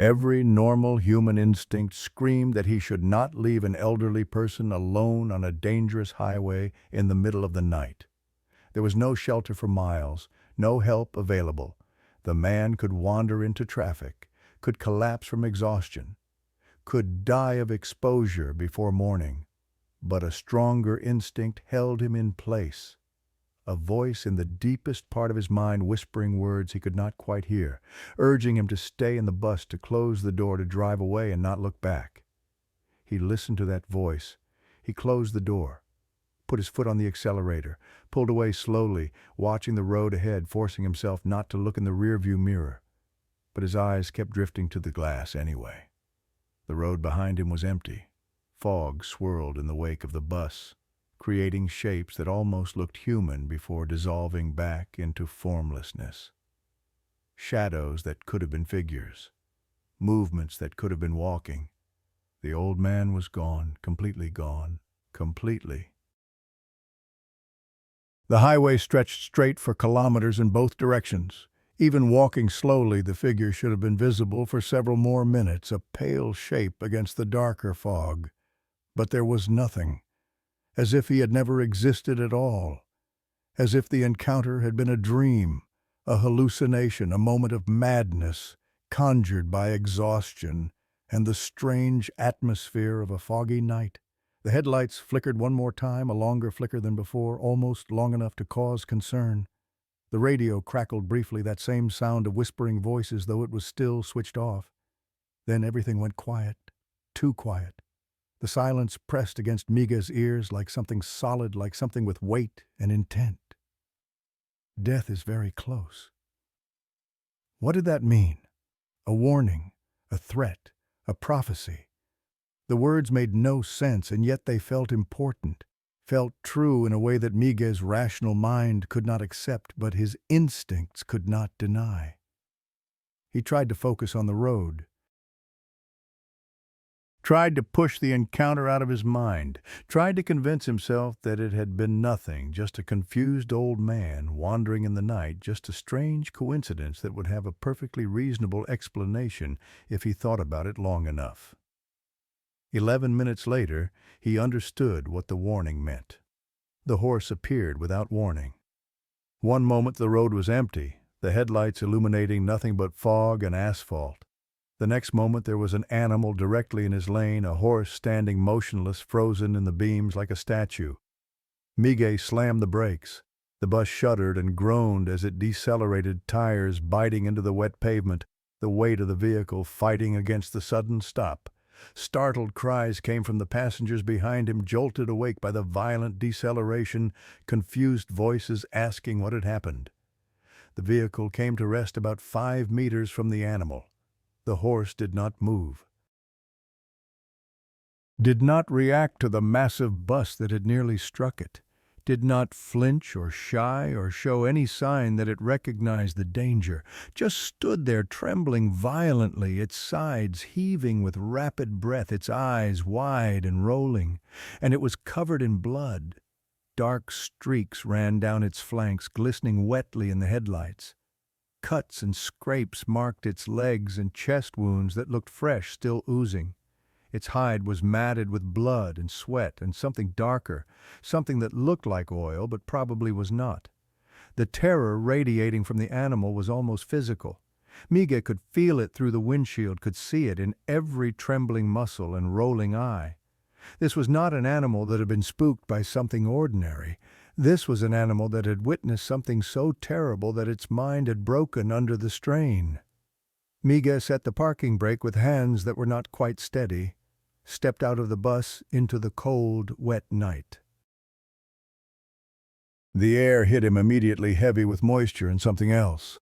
Every normal human instinct screamed that he should not leave an elderly person alone on a dangerous highway in the middle of the night. There was no shelter for miles, no help available. The man could wander into traffic, could collapse from exhaustion, could die of exposure before morning. But a stronger instinct held him in place, a voice in the deepest part of his mind whispering words he could not quite hear, urging him to stay in the bus, to close the door, to drive away and not look back. He listened to that voice. He closed the door, put his foot on the accelerator, pulled away slowly, watching the road ahead, forcing himself not to look in the rearview mirror. But his eyes kept drifting to the glass anyway. The road behind him was empty. Fog swirled in the wake of the bus, creating shapes that almost looked human before dissolving back into formlessness. Shadows that could have been figures, movements that could have been walking. The old man was gone, completely. The highway stretched straight for kilometers in both directions. Even walking slowly, the figure should have been visible for several more minutes, a pale shape against the darker fog. But there was nothing, as if he had never existed at all, as if the encounter had been a dream, a hallucination, a moment of madness, conjured by exhaustion and the strange atmosphere of a foggy night. The headlights flickered one more time, a longer flicker than before, almost long enough to cause concern. The radio crackled briefly, that same sound of whispering voices, though it was still switched off. Then everything went quiet, too quiet. The silence pressed against Miguel's ears like something solid, like something with weight and intent. Death is very close. What did that mean? A warning, a threat, a prophecy? The words made no sense, and yet they felt important, felt true in a way that Miguel's rational mind could not accept, but his instincts could not deny. He tried to focus on the road, tried to push the encounter out of his mind, tried to convince himself that it had been nothing, just a confused old man wandering in the night, just a strange coincidence that would have a perfectly reasonable explanation if he thought about it long enough. 11 minutes later, he understood what the warning meant. The horse appeared without warning. One moment the road was empty, the headlights illuminating nothing but fog and asphalt. The next moment there was an animal directly in his lane, a horse standing motionless, frozen in the beams like a statue. Miguel slammed the brakes. The bus shuddered and groaned as it decelerated, tires biting into the wet pavement, the weight of the vehicle fighting against the sudden stop. Startled cries came from the passengers behind him, jolted awake by the violent deceleration, confused voices asking what had happened. The vehicle came to rest about 5 meters from the animal. The horse did not move, did not react to the massive bus that had nearly struck it, did not flinch or shy or show any sign that it recognized the danger, just stood there trembling violently, its sides heaving with rapid breath, its eyes wide and rolling, and it was covered in blood. Dark streaks ran down its flanks, glistening wetly in the headlights. Cuts and scrapes marked its legs and chest wounds that looked fresh, still oozing. Its hide was matted with blood and sweat and something darker, something that looked like oil but probably was not. The terror radiating from the animal was almost physical. Miguel could feel it through the windshield, could see it in every trembling muscle and rolling eye. This was not an animal that had been spooked by something ordinary. This was an animal that had witnessed something so terrible that its mind had broken under the strain. Miguel set the parking brake with hands that were not quite steady, stepped out of the bus into the cold, wet night. The air hit him immediately, heavy with moisture and something else.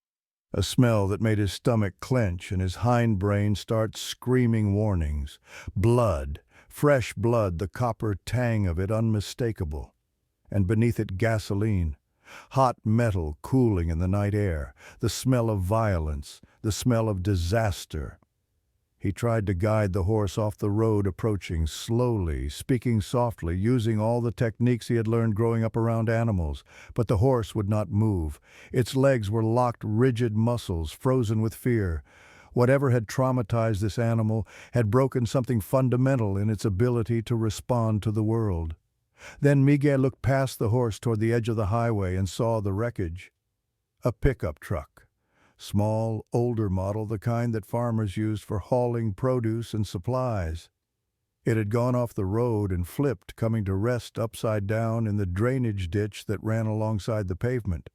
A smell that made his stomach clench and his hindbrain start screaming warnings. Blood, fresh blood, the copper tang of it unmistakable. And beneath it gasoline, hot metal cooling in the night air, the smell of violence, the smell of disaster. He tried to guide the horse off the road, approaching slowly, speaking softly, using all the techniques he had learned growing up around animals, but the horse would not move. Its legs were locked, rigid muscles, frozen with fear. Whatever had traumatized this animal had broken something fundamental in its ability to respond to the world. Then Miguel looked past the horse toward the edge of the highway and saw the wreckage. A pickup truck. Small, older model, the kind that farmers used for hauling produce and supplies. It had gone off the road and flipped, coming to rest upside down in the drainage ditch that ran alongside the pavement.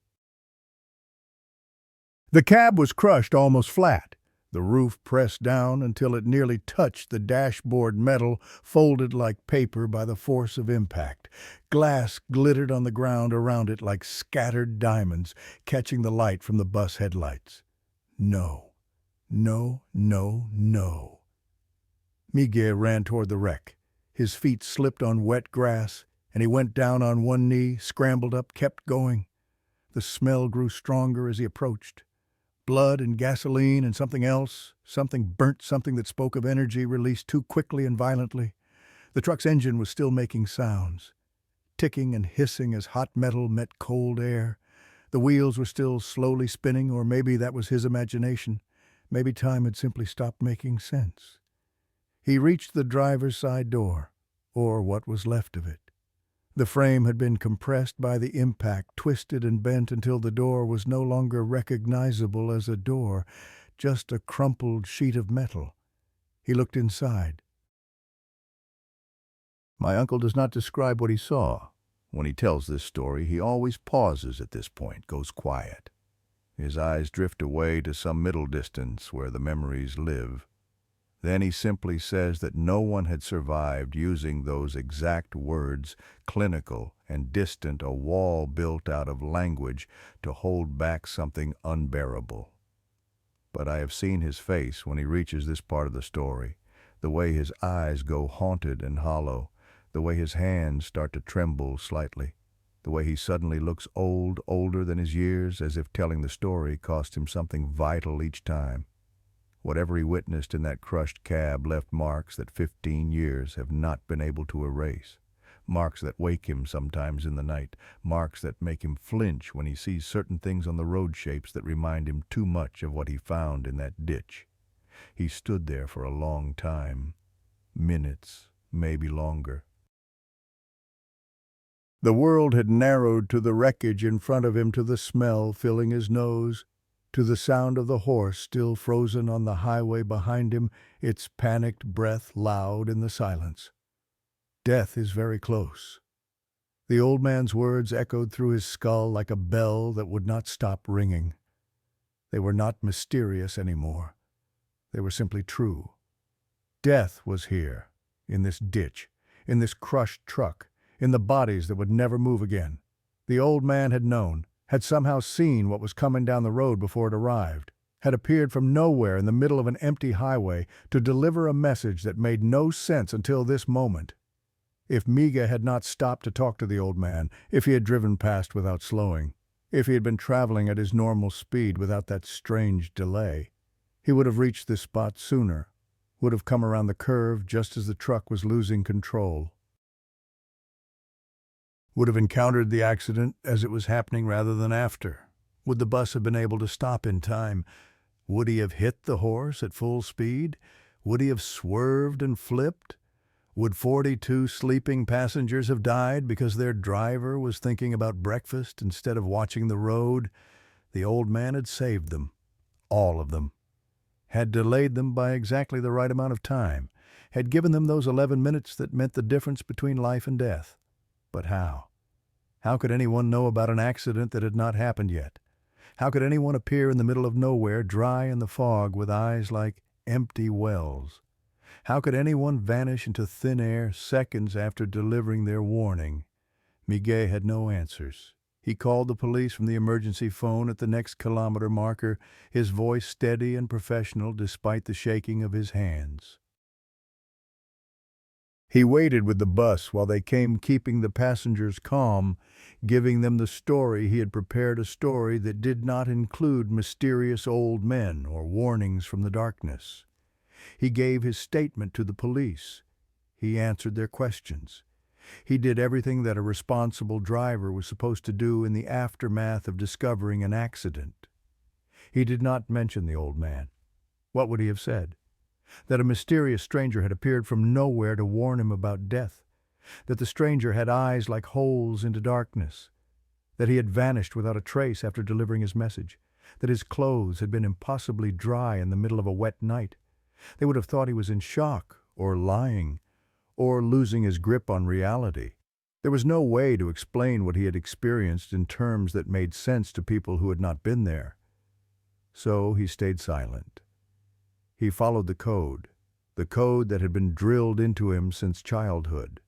The cab was crushed almost flat, the roof pressed down until it nearly touched the dashboard metal, folded like paper by the force of impact. Glass glittered on the ground around it like scattered diamonds, catching the light from the bus headlights. No, no, no, no. Miguel ran toward the wreck. His feet slipped on wet grass, and he went down on one knee, scrambled up, kept going. The smell grew stronger as he approached. Blood and gasoline and something else, something burnt, something that spoke of energy released too quickly and violently. The truck's engine was still making sounds, ticking and hissing as hot metal met cold air. The wheels were still slowly spinning, or maybe that was his imagination. Maybe time had simply stopped making sense. He reached the driver's side door, or what was left of it. The frame had been compressed by the impact, twisted and bent until the door was no longer recognizable as a door, just a crumpled sheet of metal. He looked inside. My uncle does not describe what he saw. When he tells this story, he always pauses at this point, goes quiet. His eyes drift away to some middle distance where the memories live. Then he simply says that no one had survived using those exact words, clinical and distant, a wall built out of language to hold back something unbearable. But I have seen his face when he reaches this part of the story, the way his eyes go haunted and hollow, the way his hands start to tremble slightly, the way he suddenly looks old, older than his years, as if telling the story cost him something vital each time. Whatever he witnessed in that crushed cab left marks that 15 years have not been able to erase. Marks that wake him sometimes in the night, marks that make him flinch when he sees certain things on the road shapes that remind him too much of what he found in that ditch. He stood there for a long time, minutes, maybe longer. The world had narrowed to the wreckage in front of him, to the smell filling his nose, to the sound of the horse still frozen on the highway behind him, its panicked breath loud in the silence. Death is very close. The old man's words echoed through his skull like a bell that would not stop ringing. They were not mysterious anymore. They were simply true. Death was here, in this ditch, in this crushed truck, in the bodies that would never move again. The old man had known, had somehow seen what was coming down the road before it arrived, had appeared from nowhere in the middle of an empty highway to deliver a message that made no sense until this moment. If Miga had not stopped to talk to the old man, if he had driven past without slowing, if he had been traveling at his normal speed without that strange delay, he would have reached this spot sooner, would have come around the curve just as the truck was losing control, would have encountered the accident as it was happening rather than after. Would the bus have been able to stop in time? Would he have hit the horse at full speed? Would he have swerved and flipped? Would 42 sleeping passengers have died because their driver was thinking about breakfast instead of watching the road? The old man had saved them, all of them, had delayed them by exactly the right amount of time, had given them those 11 minutes that meant the difference between life and death. But how? How could anyone know about an accident that had not happened yet? How could anyone appear in the middle of nowhere, dry in the fog, with eyes like empty wells? How could anyone vanish into thin air seconds after delivering their warning? Miguel had no answers. He called the police from the emergency phone at the next kilometer marker, his voice steady and professional despite the shaking of his hands. He waited with the bus while they came, keeping the passengers calm, giving them the story he had prepared, a story that did not include mysterious old men or warnings from the darkness. He gave his statement to the police. He answered their questions. He did everything that a responsible driver was supposed to do in the aftermath of discovering an accident. He did not mention the old man. What would he have said? That a mysterious stranger had appeared from nowhere to warn him about death, that the stranger had eyes like holes into darkness, that he had vanished without a trace after delivering his message, that his clothes had been impossibly dry in the middle of a wet night. They would have thought he was in shock, or lying, or losing his grip on reality. There was no way to explain what he had experienced in terms that made sense to people who had not been there. So he stayed silent. He followed the code that had been drilled into him since childhood.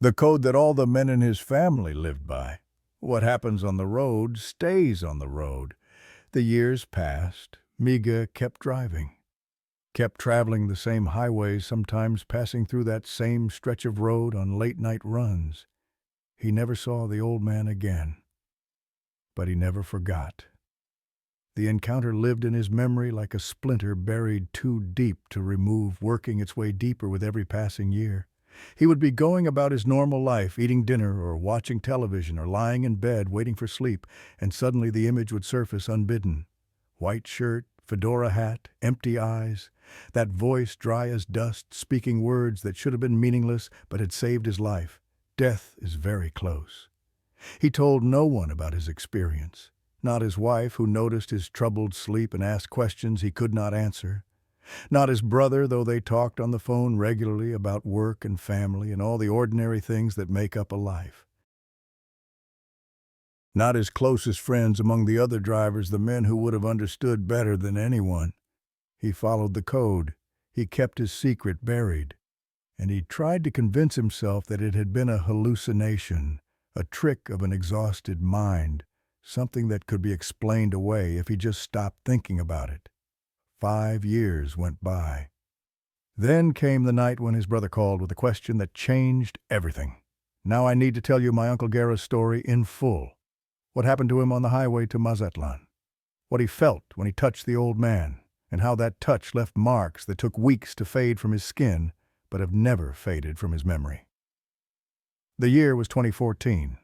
The code that all the men in his family lived by. What happens on the road stays on the road. The years passed. Miga kept driving, kept traveling the same highways, sometimes passing through that same stretch of road on late-night runs. He never saw the old man again, but he never forgot. The encounter lived in his memory like a splinter buried too deep to remove, working its way deeper with every passing year. He would be going about his normal life, eating dinner or watching television or lying in bed waiting for sleep, and suddenly the image would surface unbidden. White shirt, fedora hat, empty eyes, that voice dry as dust, speaking words that should have been meaningless but had saved his life. Death is very close. He told no one about his experience, not his wife, who noticed his troubled sleep and asked questions he could not answer, not his brother, though they talked on the phone regularly about work and family and all the ordinary things that make up a life. Not his closest friends among the other drivers, the men who would have understood better than anyone. He followed the code. He kept his secret buried. And he tried to convince himself that it had been a hallucination, a trick of an exhausted mind, something that could be explained away if he just stopped thinking about it. 5 years went by. Then came the night when his brother called with a question that changed everything. Now I need to tell you my Uncle Guerra's story in full. What happened to him on the highway to Mazatlan. What he felt when he touched the old man, and how that touch left marks that took weeks to fade from his skin, but have never faded from his memory. The year was 2014.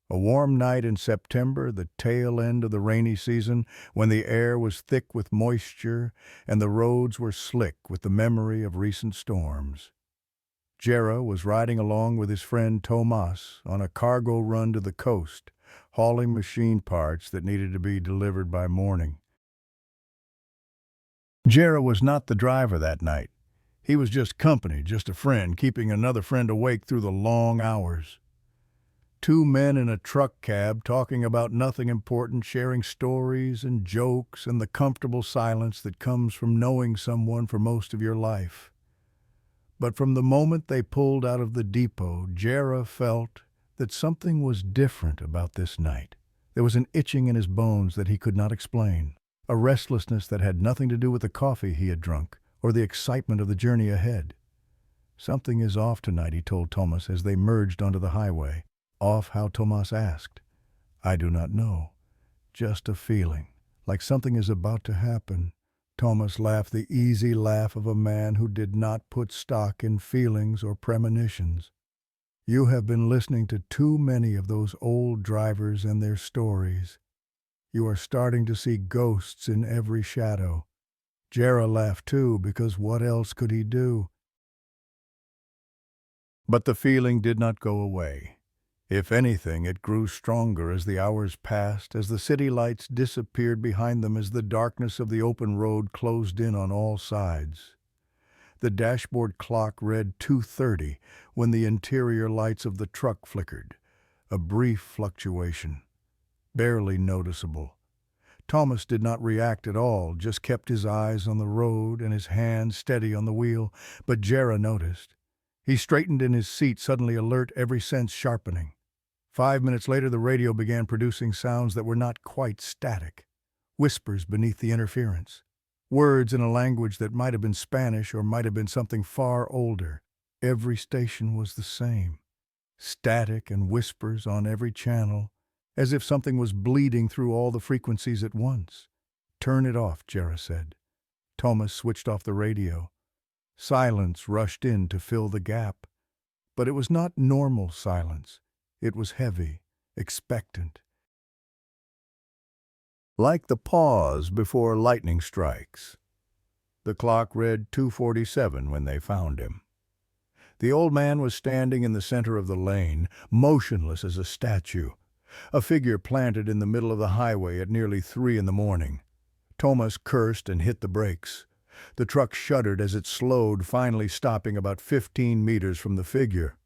A warm night in September, the tail end of the rainy season, when the air was thick with moisture and the roads were slick with the memory of recent storms. Jera was riding along with his friend Tomas on a cargo run to the coast, hauling machine parts that needed to be delivered by morning. Jera was not the driver that night. He was just company, just a friend, keeping another friend awake through the long hours. Two men in a truck cab talking about nothing important, sharing stories and jokes and the comfortable silence that comes from knowing someone for most of your life. But from the moment they pulled out of the depot, Jera felt that something was different about this night. There was an itching in his bones that he could not explain, a restlessness that had nothing to do with the coffee he had drunk or the excitement of the journey ahead. "Something is off tonight," he told Thomas as they merged onto the highway. Off how, Tomas asked. "I do not know. Just a feeling, like something is about to happen." Thomas laughed the easy laugh of a man who did not put stock in feelings or premonitions. "You have been listening to too many of those old drivers and their stories. You are starting to see ghosts in every shadow." Jera laughed too, because what else could he do? But the feeling did not go away. If anything, it grew stronger as the hours passed, as the city lights disappeared behind them, as the darkness of the open road closed in on all sides. The dashboard clock read 2:30 when the interior lights of the truck flickered, a brief fluctuation, barely noticeable. Thomas did not react at all, just kept his eyes on the road and his hand steady on the wheel, but Jera noticed. He straightened in his seat, suddenly alert, every sense sharpening. 5 minutes later, the radio began producing sounds that were not quite static. Whispers beneath the interference. Words in a language that might have been Spanish or might have been something far older. Every station was the same. Static and whispers on every channel, as if something was bleeding through all the frequencies at once. "Turn it off," Jera said. Thomas switched off the radio. Silence rushed in to fill the gap. But it was not normal silence. It was heavy, expectant. Like the pause before lightning strikes. The clock read 2:47 when they found him. The old man was standing in the center of the lane, motionless as a statue, a figure planted in the middle of the highway at nearly 3 in the morning. Thomas cursed and hit the brakes. The truck shuddered as it slowed, finally stopping about 15 meters from the figure.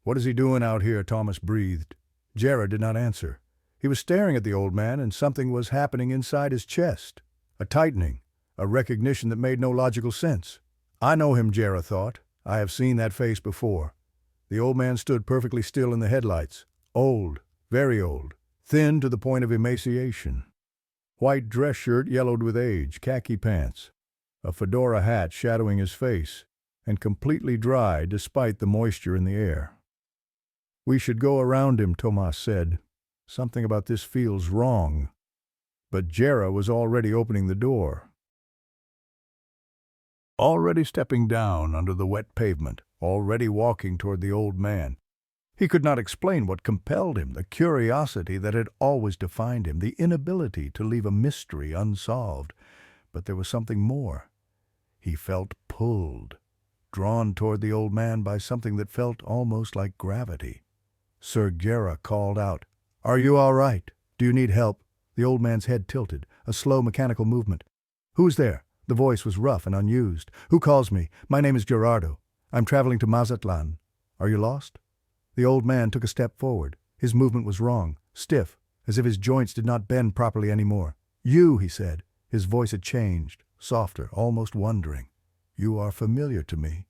"What is he doing out here?" Thomas breathed. Jera did not answer. He was staring at the old man, and something was happening inside his chest. A tightening, a recognition that made no logical sense. "I know him," Jera thought. "I have seen that face before." The old man stood perfectly still in the headlights. Old, very old, thin to the point of emaciation. White dress shirt yellowed with age, khaki pants, a fedora hat shadowing his face, and completely dry despite the moisture in the air. "We should go around him," Tomas said. "Something about this feels wrong." But Jera was already opening the door. Already stepping down under the wet pavement, already walking toward the old man. He could not explain what compelled him, the curiosity that had always defined him, the inability to leave a mystery unsolved. But there was something more. He felt pulled, drawn toward the old man by something that felt almost like gravity. Sir Jera called out, "Are you all right? Do you need help?" The old man's head tilted, a slow mechanical movement. "Who's there?" The voice was rough and unused. "Who calls me? My name is Gerardo. I'm traveling to Mazatlan. Are you lost?" The old man took a step forward. His movement was wrong, stiff, as if his joints did not bend properly anymore. "You," he said. His voice had changed, softer, almost wondering. "You are familiar to me.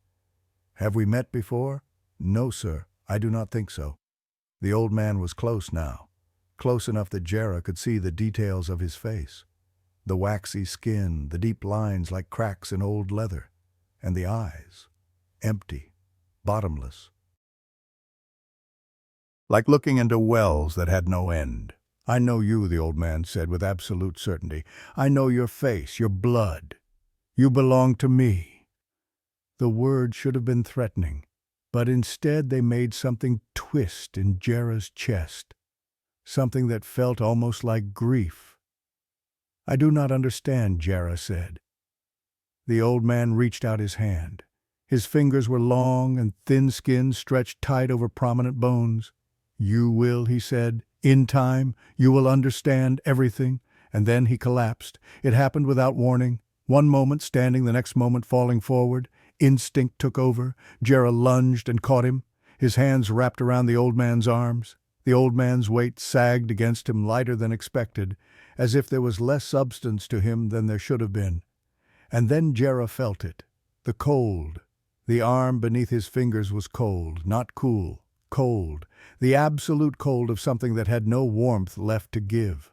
Have we met before?" "No, sir. I do not think so." The old man was close now, close enough that Jera could see the details of his face. The waxy skin, the deep lines like cracks in old leather, and the eyes, empty, bottomless, like looking into wells that had no end. "I know you," the old man said with absolute certainty. "I know your face, your blood. You belong to me." The words should have been threatening, but instead they made something twist in Jera's chest, something that felt almost like grief. "I do not understand," Jera said. The old man reached out his hand. His fingers were long and thin skin stretched tight over prominent bones. "You will," he said. "In time, you will understand everything." And then he collapsed. It happened without warning. One moment standing, the next moment falling forward. Instinct took over. Jera lunged and caught him. His hands wrapped around the old man's arms. The old man's weight sagged against him lighter than expected, as if there was less substance to him than there should have been. And then Jera felt it. The cold. The arm beneath his fingers was cold, not cool. Cold. The absolute cold of something that had no warmth left to give.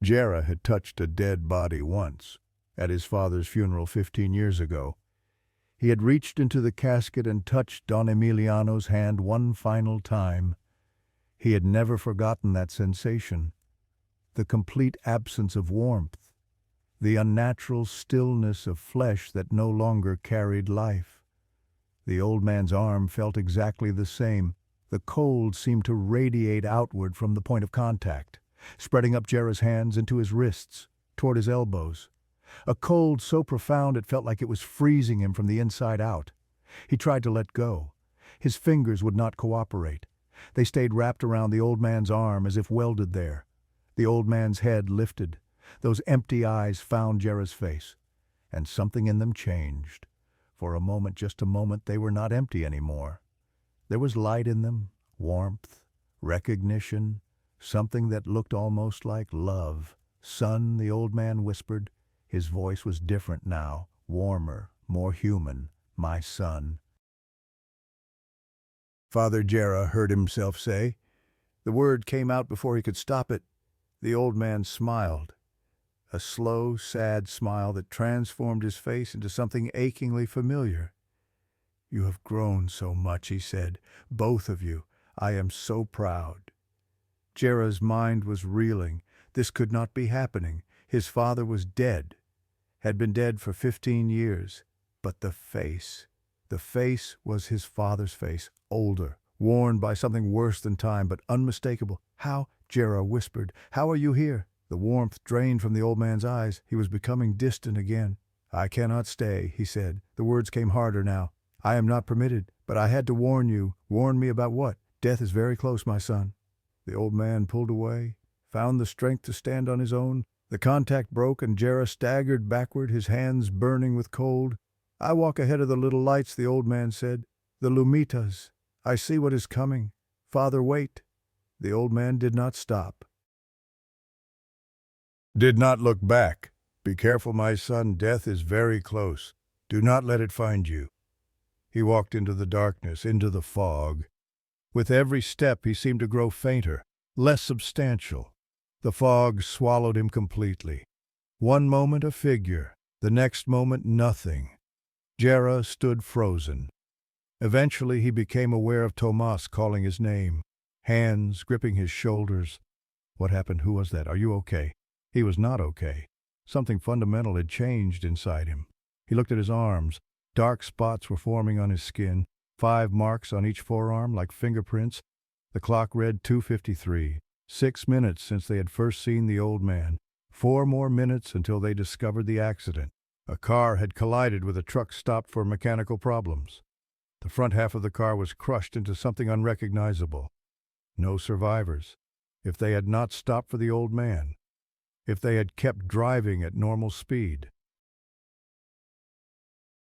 Jera had touched a dead body once, at his father's funeral 15 years ago. He had reached into the casket and touched Don Emiliano's hand one final time. He had never forgotten that sensation. The complete absence of warmth. The unnatural stillness of flesh that no longer carried life. The old man's arm felt exactly the same. The cold seemed to radiate outward from the point of contact, spreading up Jera's hands into his wrists, toward his elbows. A cold so profound it felt like it was freezing him from the inside out. He tried to let go. His fingers would not cooperate. They stayed wrapped around the old man's arm as if welded there. The old man's head lifted. Those empty eyes found Jera's face, and something in them changed. For a moment, just a moment, they were not empty anymore. There was light in them, warmth, recognition, something that looked almost like love. "Son," the old man whispered. His voice was different now, warmer, more human. "My son." Father Jera heard himself say. The word came out before he could stop it. The old man smiled. A slow, sad smile that transformed his face into something achingly familiar. "You have grown so much," he said. "Both of you. I am so proud." Jera's mind was reeling. This could not be happening. His father was dead. Had been dead for 15 years. But the face was his father's face, older, worn by something worse than time, but unmistakable. "How?" Jera whispered. "How are you here?" The warmth drained from the old man's eyes. He was becoming distant again. "I cannot stay," he said. The words came harder now. "I am not permitted, but I had to warn you." "Warn me about what?" "Death is very close, my son." The old man pulled away, found the strength to stand on his own. The contact broke and Jera staggered backward, his hands burning with cold. "I walk ahead of the little lights," the old man said. "The lumitas. I see what is coming. Father, wait." The old man did not stop. Did not look back. "Be careful, my son. Death is very close. Do not let it find you." He walked into the darkness, into the fog. With every step he seemed to grow fainter, less substantial. The fog swallowed him completely. One moment a figure, the next moment nothing. Jera stood frozen. Eventually he became aware of Tomas calling his name, hands gripping his shoulders. "What happened? Who was that? Are you okay?" He was not okay. Something fundamental had changed inside him. He looked at his arms. Dark spots were forming on his skin, 5 marks on each forearm like fingerprints. The clock read 2:53. 6 minutes since they had first seen the old man. 4 more minutes until they discovered the accident. A car had collided with a truck stopped for mechanical problems. The front half of the car was crushed into something unrecognizable. No survivors. If they had not stopped for the old man. If they had kept driving at normal speed.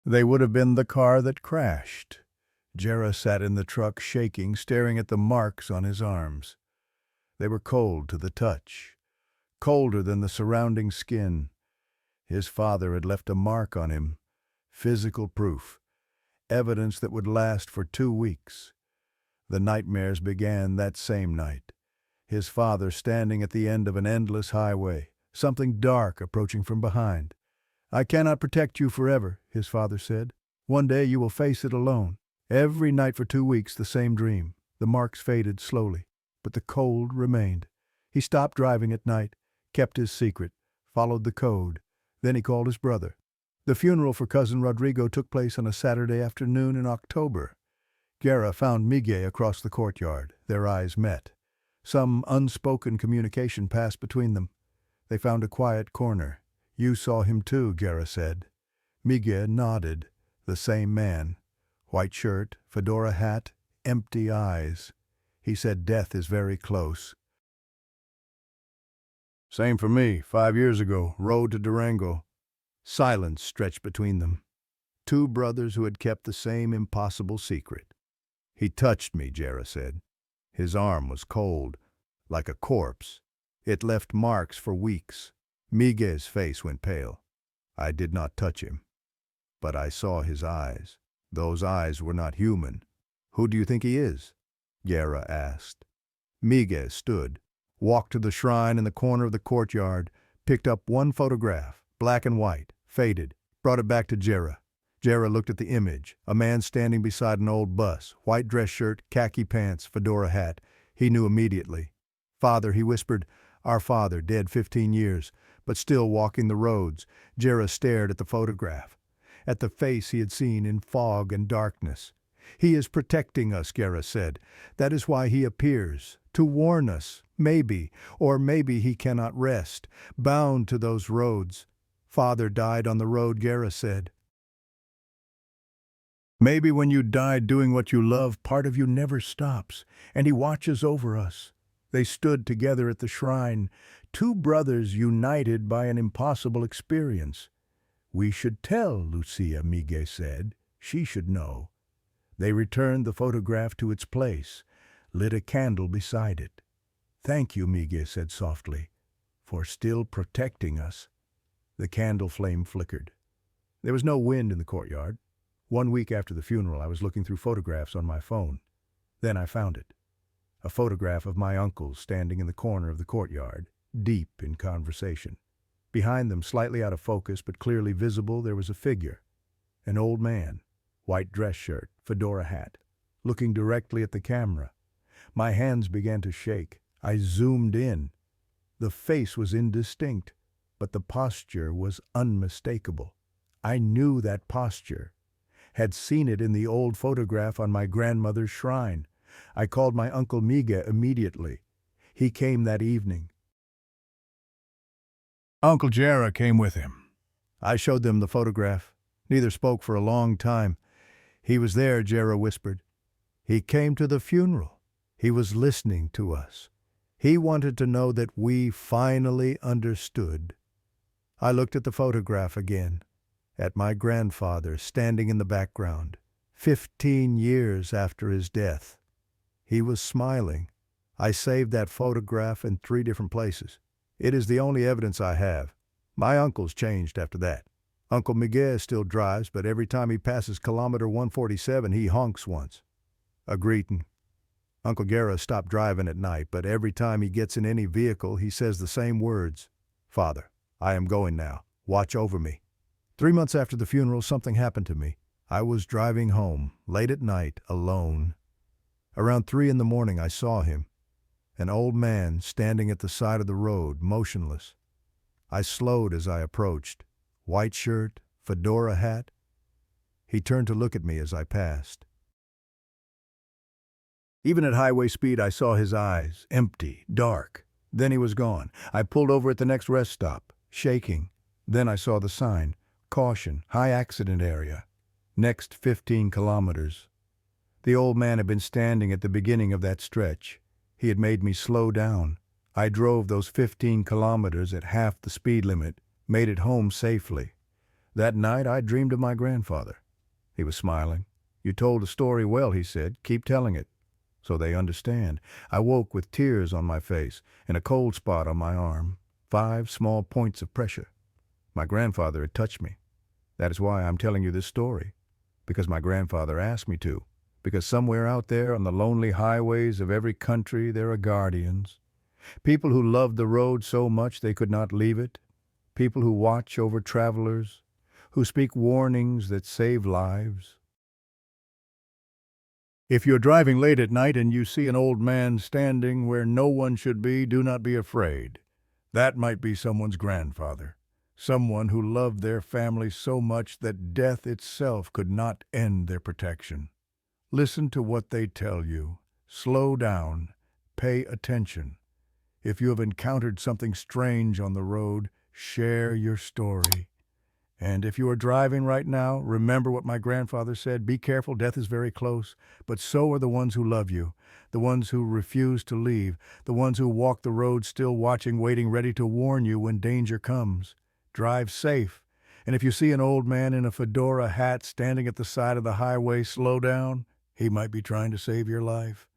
They would have been the car that crashed. Jera sat in the truck shaking, staring at the marks on his arms. They were cold to the touch, colder than the surrounding skin. His father had left a mark on him, physical proof, evidence that would last for 2 weeks. The nightmares began that same night. his father standing at the end of an endless highway, something dark approaching from behind. "I cannot protect you forever," his father said. "One day you will face it alone." Every night for 2 weeks, the same dream. The marks faded slowly, but the cold remained. He stopped driving at night, kept his secret, followed the code. Then he called his brother. The funeral for cousin Rodrigo took place on a Saturday afternoon in October. Guerra found Miguel across the courtyard. Their eyes met. Some unspoken communication passed between them. They found a quiet corner. "You saw him too," Guerra said. Miguel nodded. The same man. White shirt, fedora hat, empty eyes. He said, "Death is very close." "Same for me, 5 years ago, road to Durango." Silence stretched between them. Two brothers who had kept the same impossible secret. "He touched me," Guerra said. His arm was cold, like a corpse. It left marks for weeks. Miguel's face went pale. "I did not touch him, but I saw his eyes. Those eyes were not human." "Who do you think he is?" Guerra asked. Miguel stood, walked to the shrine in the corner of the courtyard, picked up one photograph, black and white, faded, brought it back to Guerra. Guerra looked at the image, a man standing beside an old bus, white dress shirt, khaki pants, fedora hat. He knew immediately. "Father," he whispered, "our father, dead 15 years, but still walking the roads." Guerra stared at the photograph, at the face he had seen in fog and darkness. "He is protecting us," Guerra said. "That is why he appears, to warn us, maybe, or maybe he cannot rest, bound to those roads." "Father died on the road," Guerra said. "Maybe when you die doing what you love, part of you never stops, and he watches over us." They stood together at the shrine, two brothers united by an impossible experience. "We should tell Lucia," Miguel said. "She should know." They returned the photograph to its place, lit a candle beside it. "Thank you," Miguel said softly, "for still protecting us." The candle flame flickered. There was no wind in the courtyard. 1 week after the funeral, I was looking through photographs on my phone. Then I found it. A photograph of my uncles standing in the corner of the courtyard, deep in conversation. Behind them, slightly out of focus but clearly visible, there was a figure. An old man, white dress shirt, fedora hat, looking directly at the camera. My hands began to shake. I zoomed in. The face was indistinct, but the posture was unmistakable. I knew that posture. Had seen it in the old photograph on my grandmother's shrine. I called my Uncle Miguel immediately. He came that evening. Uncle Guerra came with him. I showed them the photograph. Neither spoke for a long time. "He was there," Guerra whispered. "He came to the funeral. He was listening to us. He wanted to know that we finally understood." I looked at the photograph again, at my grandfather standing in the background, 15 years after his death. He was smiling. I saved that photograph in 3 different places. It is the only evidence I have. My uncle's changed after that. Uncle Miguel still drives, but every time he passes kilometer 147, he honks once. A greeting. Uncle Guerra stopped driving at night, but every time he gets in any vehicle, he says the same words. "Father, I am going now. Watch over me." 3 months after the funeral, something happened to me. I was driving home, late at night, alone. Around 3 in the morning, I saw him. An old man standing at the side of the road, motionless. I slowed as I approached. White shirt, fedora hat. He turned to look at me as I passed. Even at highway speed, I saw his eyes, empty, dark. Then he was gone. I pulled over at the next rest stop, shaking. Then I saw the sign, "Caution, high accident area." Next 15 kilometers. The old man had been standing at the beginning of that stretch. He had made me slow down. I drove those 15 kilometers at half the speed limit, made it home safely. That night I dreamed of my grandfather. He was smiling. "You told the story well," he said. "Keep telling it, so they understand." I woke with tears on my face and a cold spot on my arm. 5 small points of pressure. My grandfather had touched me. That is why I'm telling you this story. Because my grandfather asked me to. Because somewhere out there on the lonely highways of every country there are guardians. People who loved the road so much they could not leave it. People who watch over travelers, who speak warnings that save lives. If you're driving late at night and you see an old man standing where no one should be, do not be afraid. That might be someone's grandfather, someone who loved their family so much that death itself could not end their protection. Listen to what they tell you. Slow down. Pay attention. If you have encountered something strange on the road, share your story. And if you are driving right now, remember what my grandfather said, be careful, death is very close, but so are the ones who love you, the ones who refuse to leave, the ones who walk the road still watching, waiting, ready to warn you when danger comes. Drive safe. And if you see an old man in a fedora hat standing at the side of the highway, slow down. He might be trying to save your life.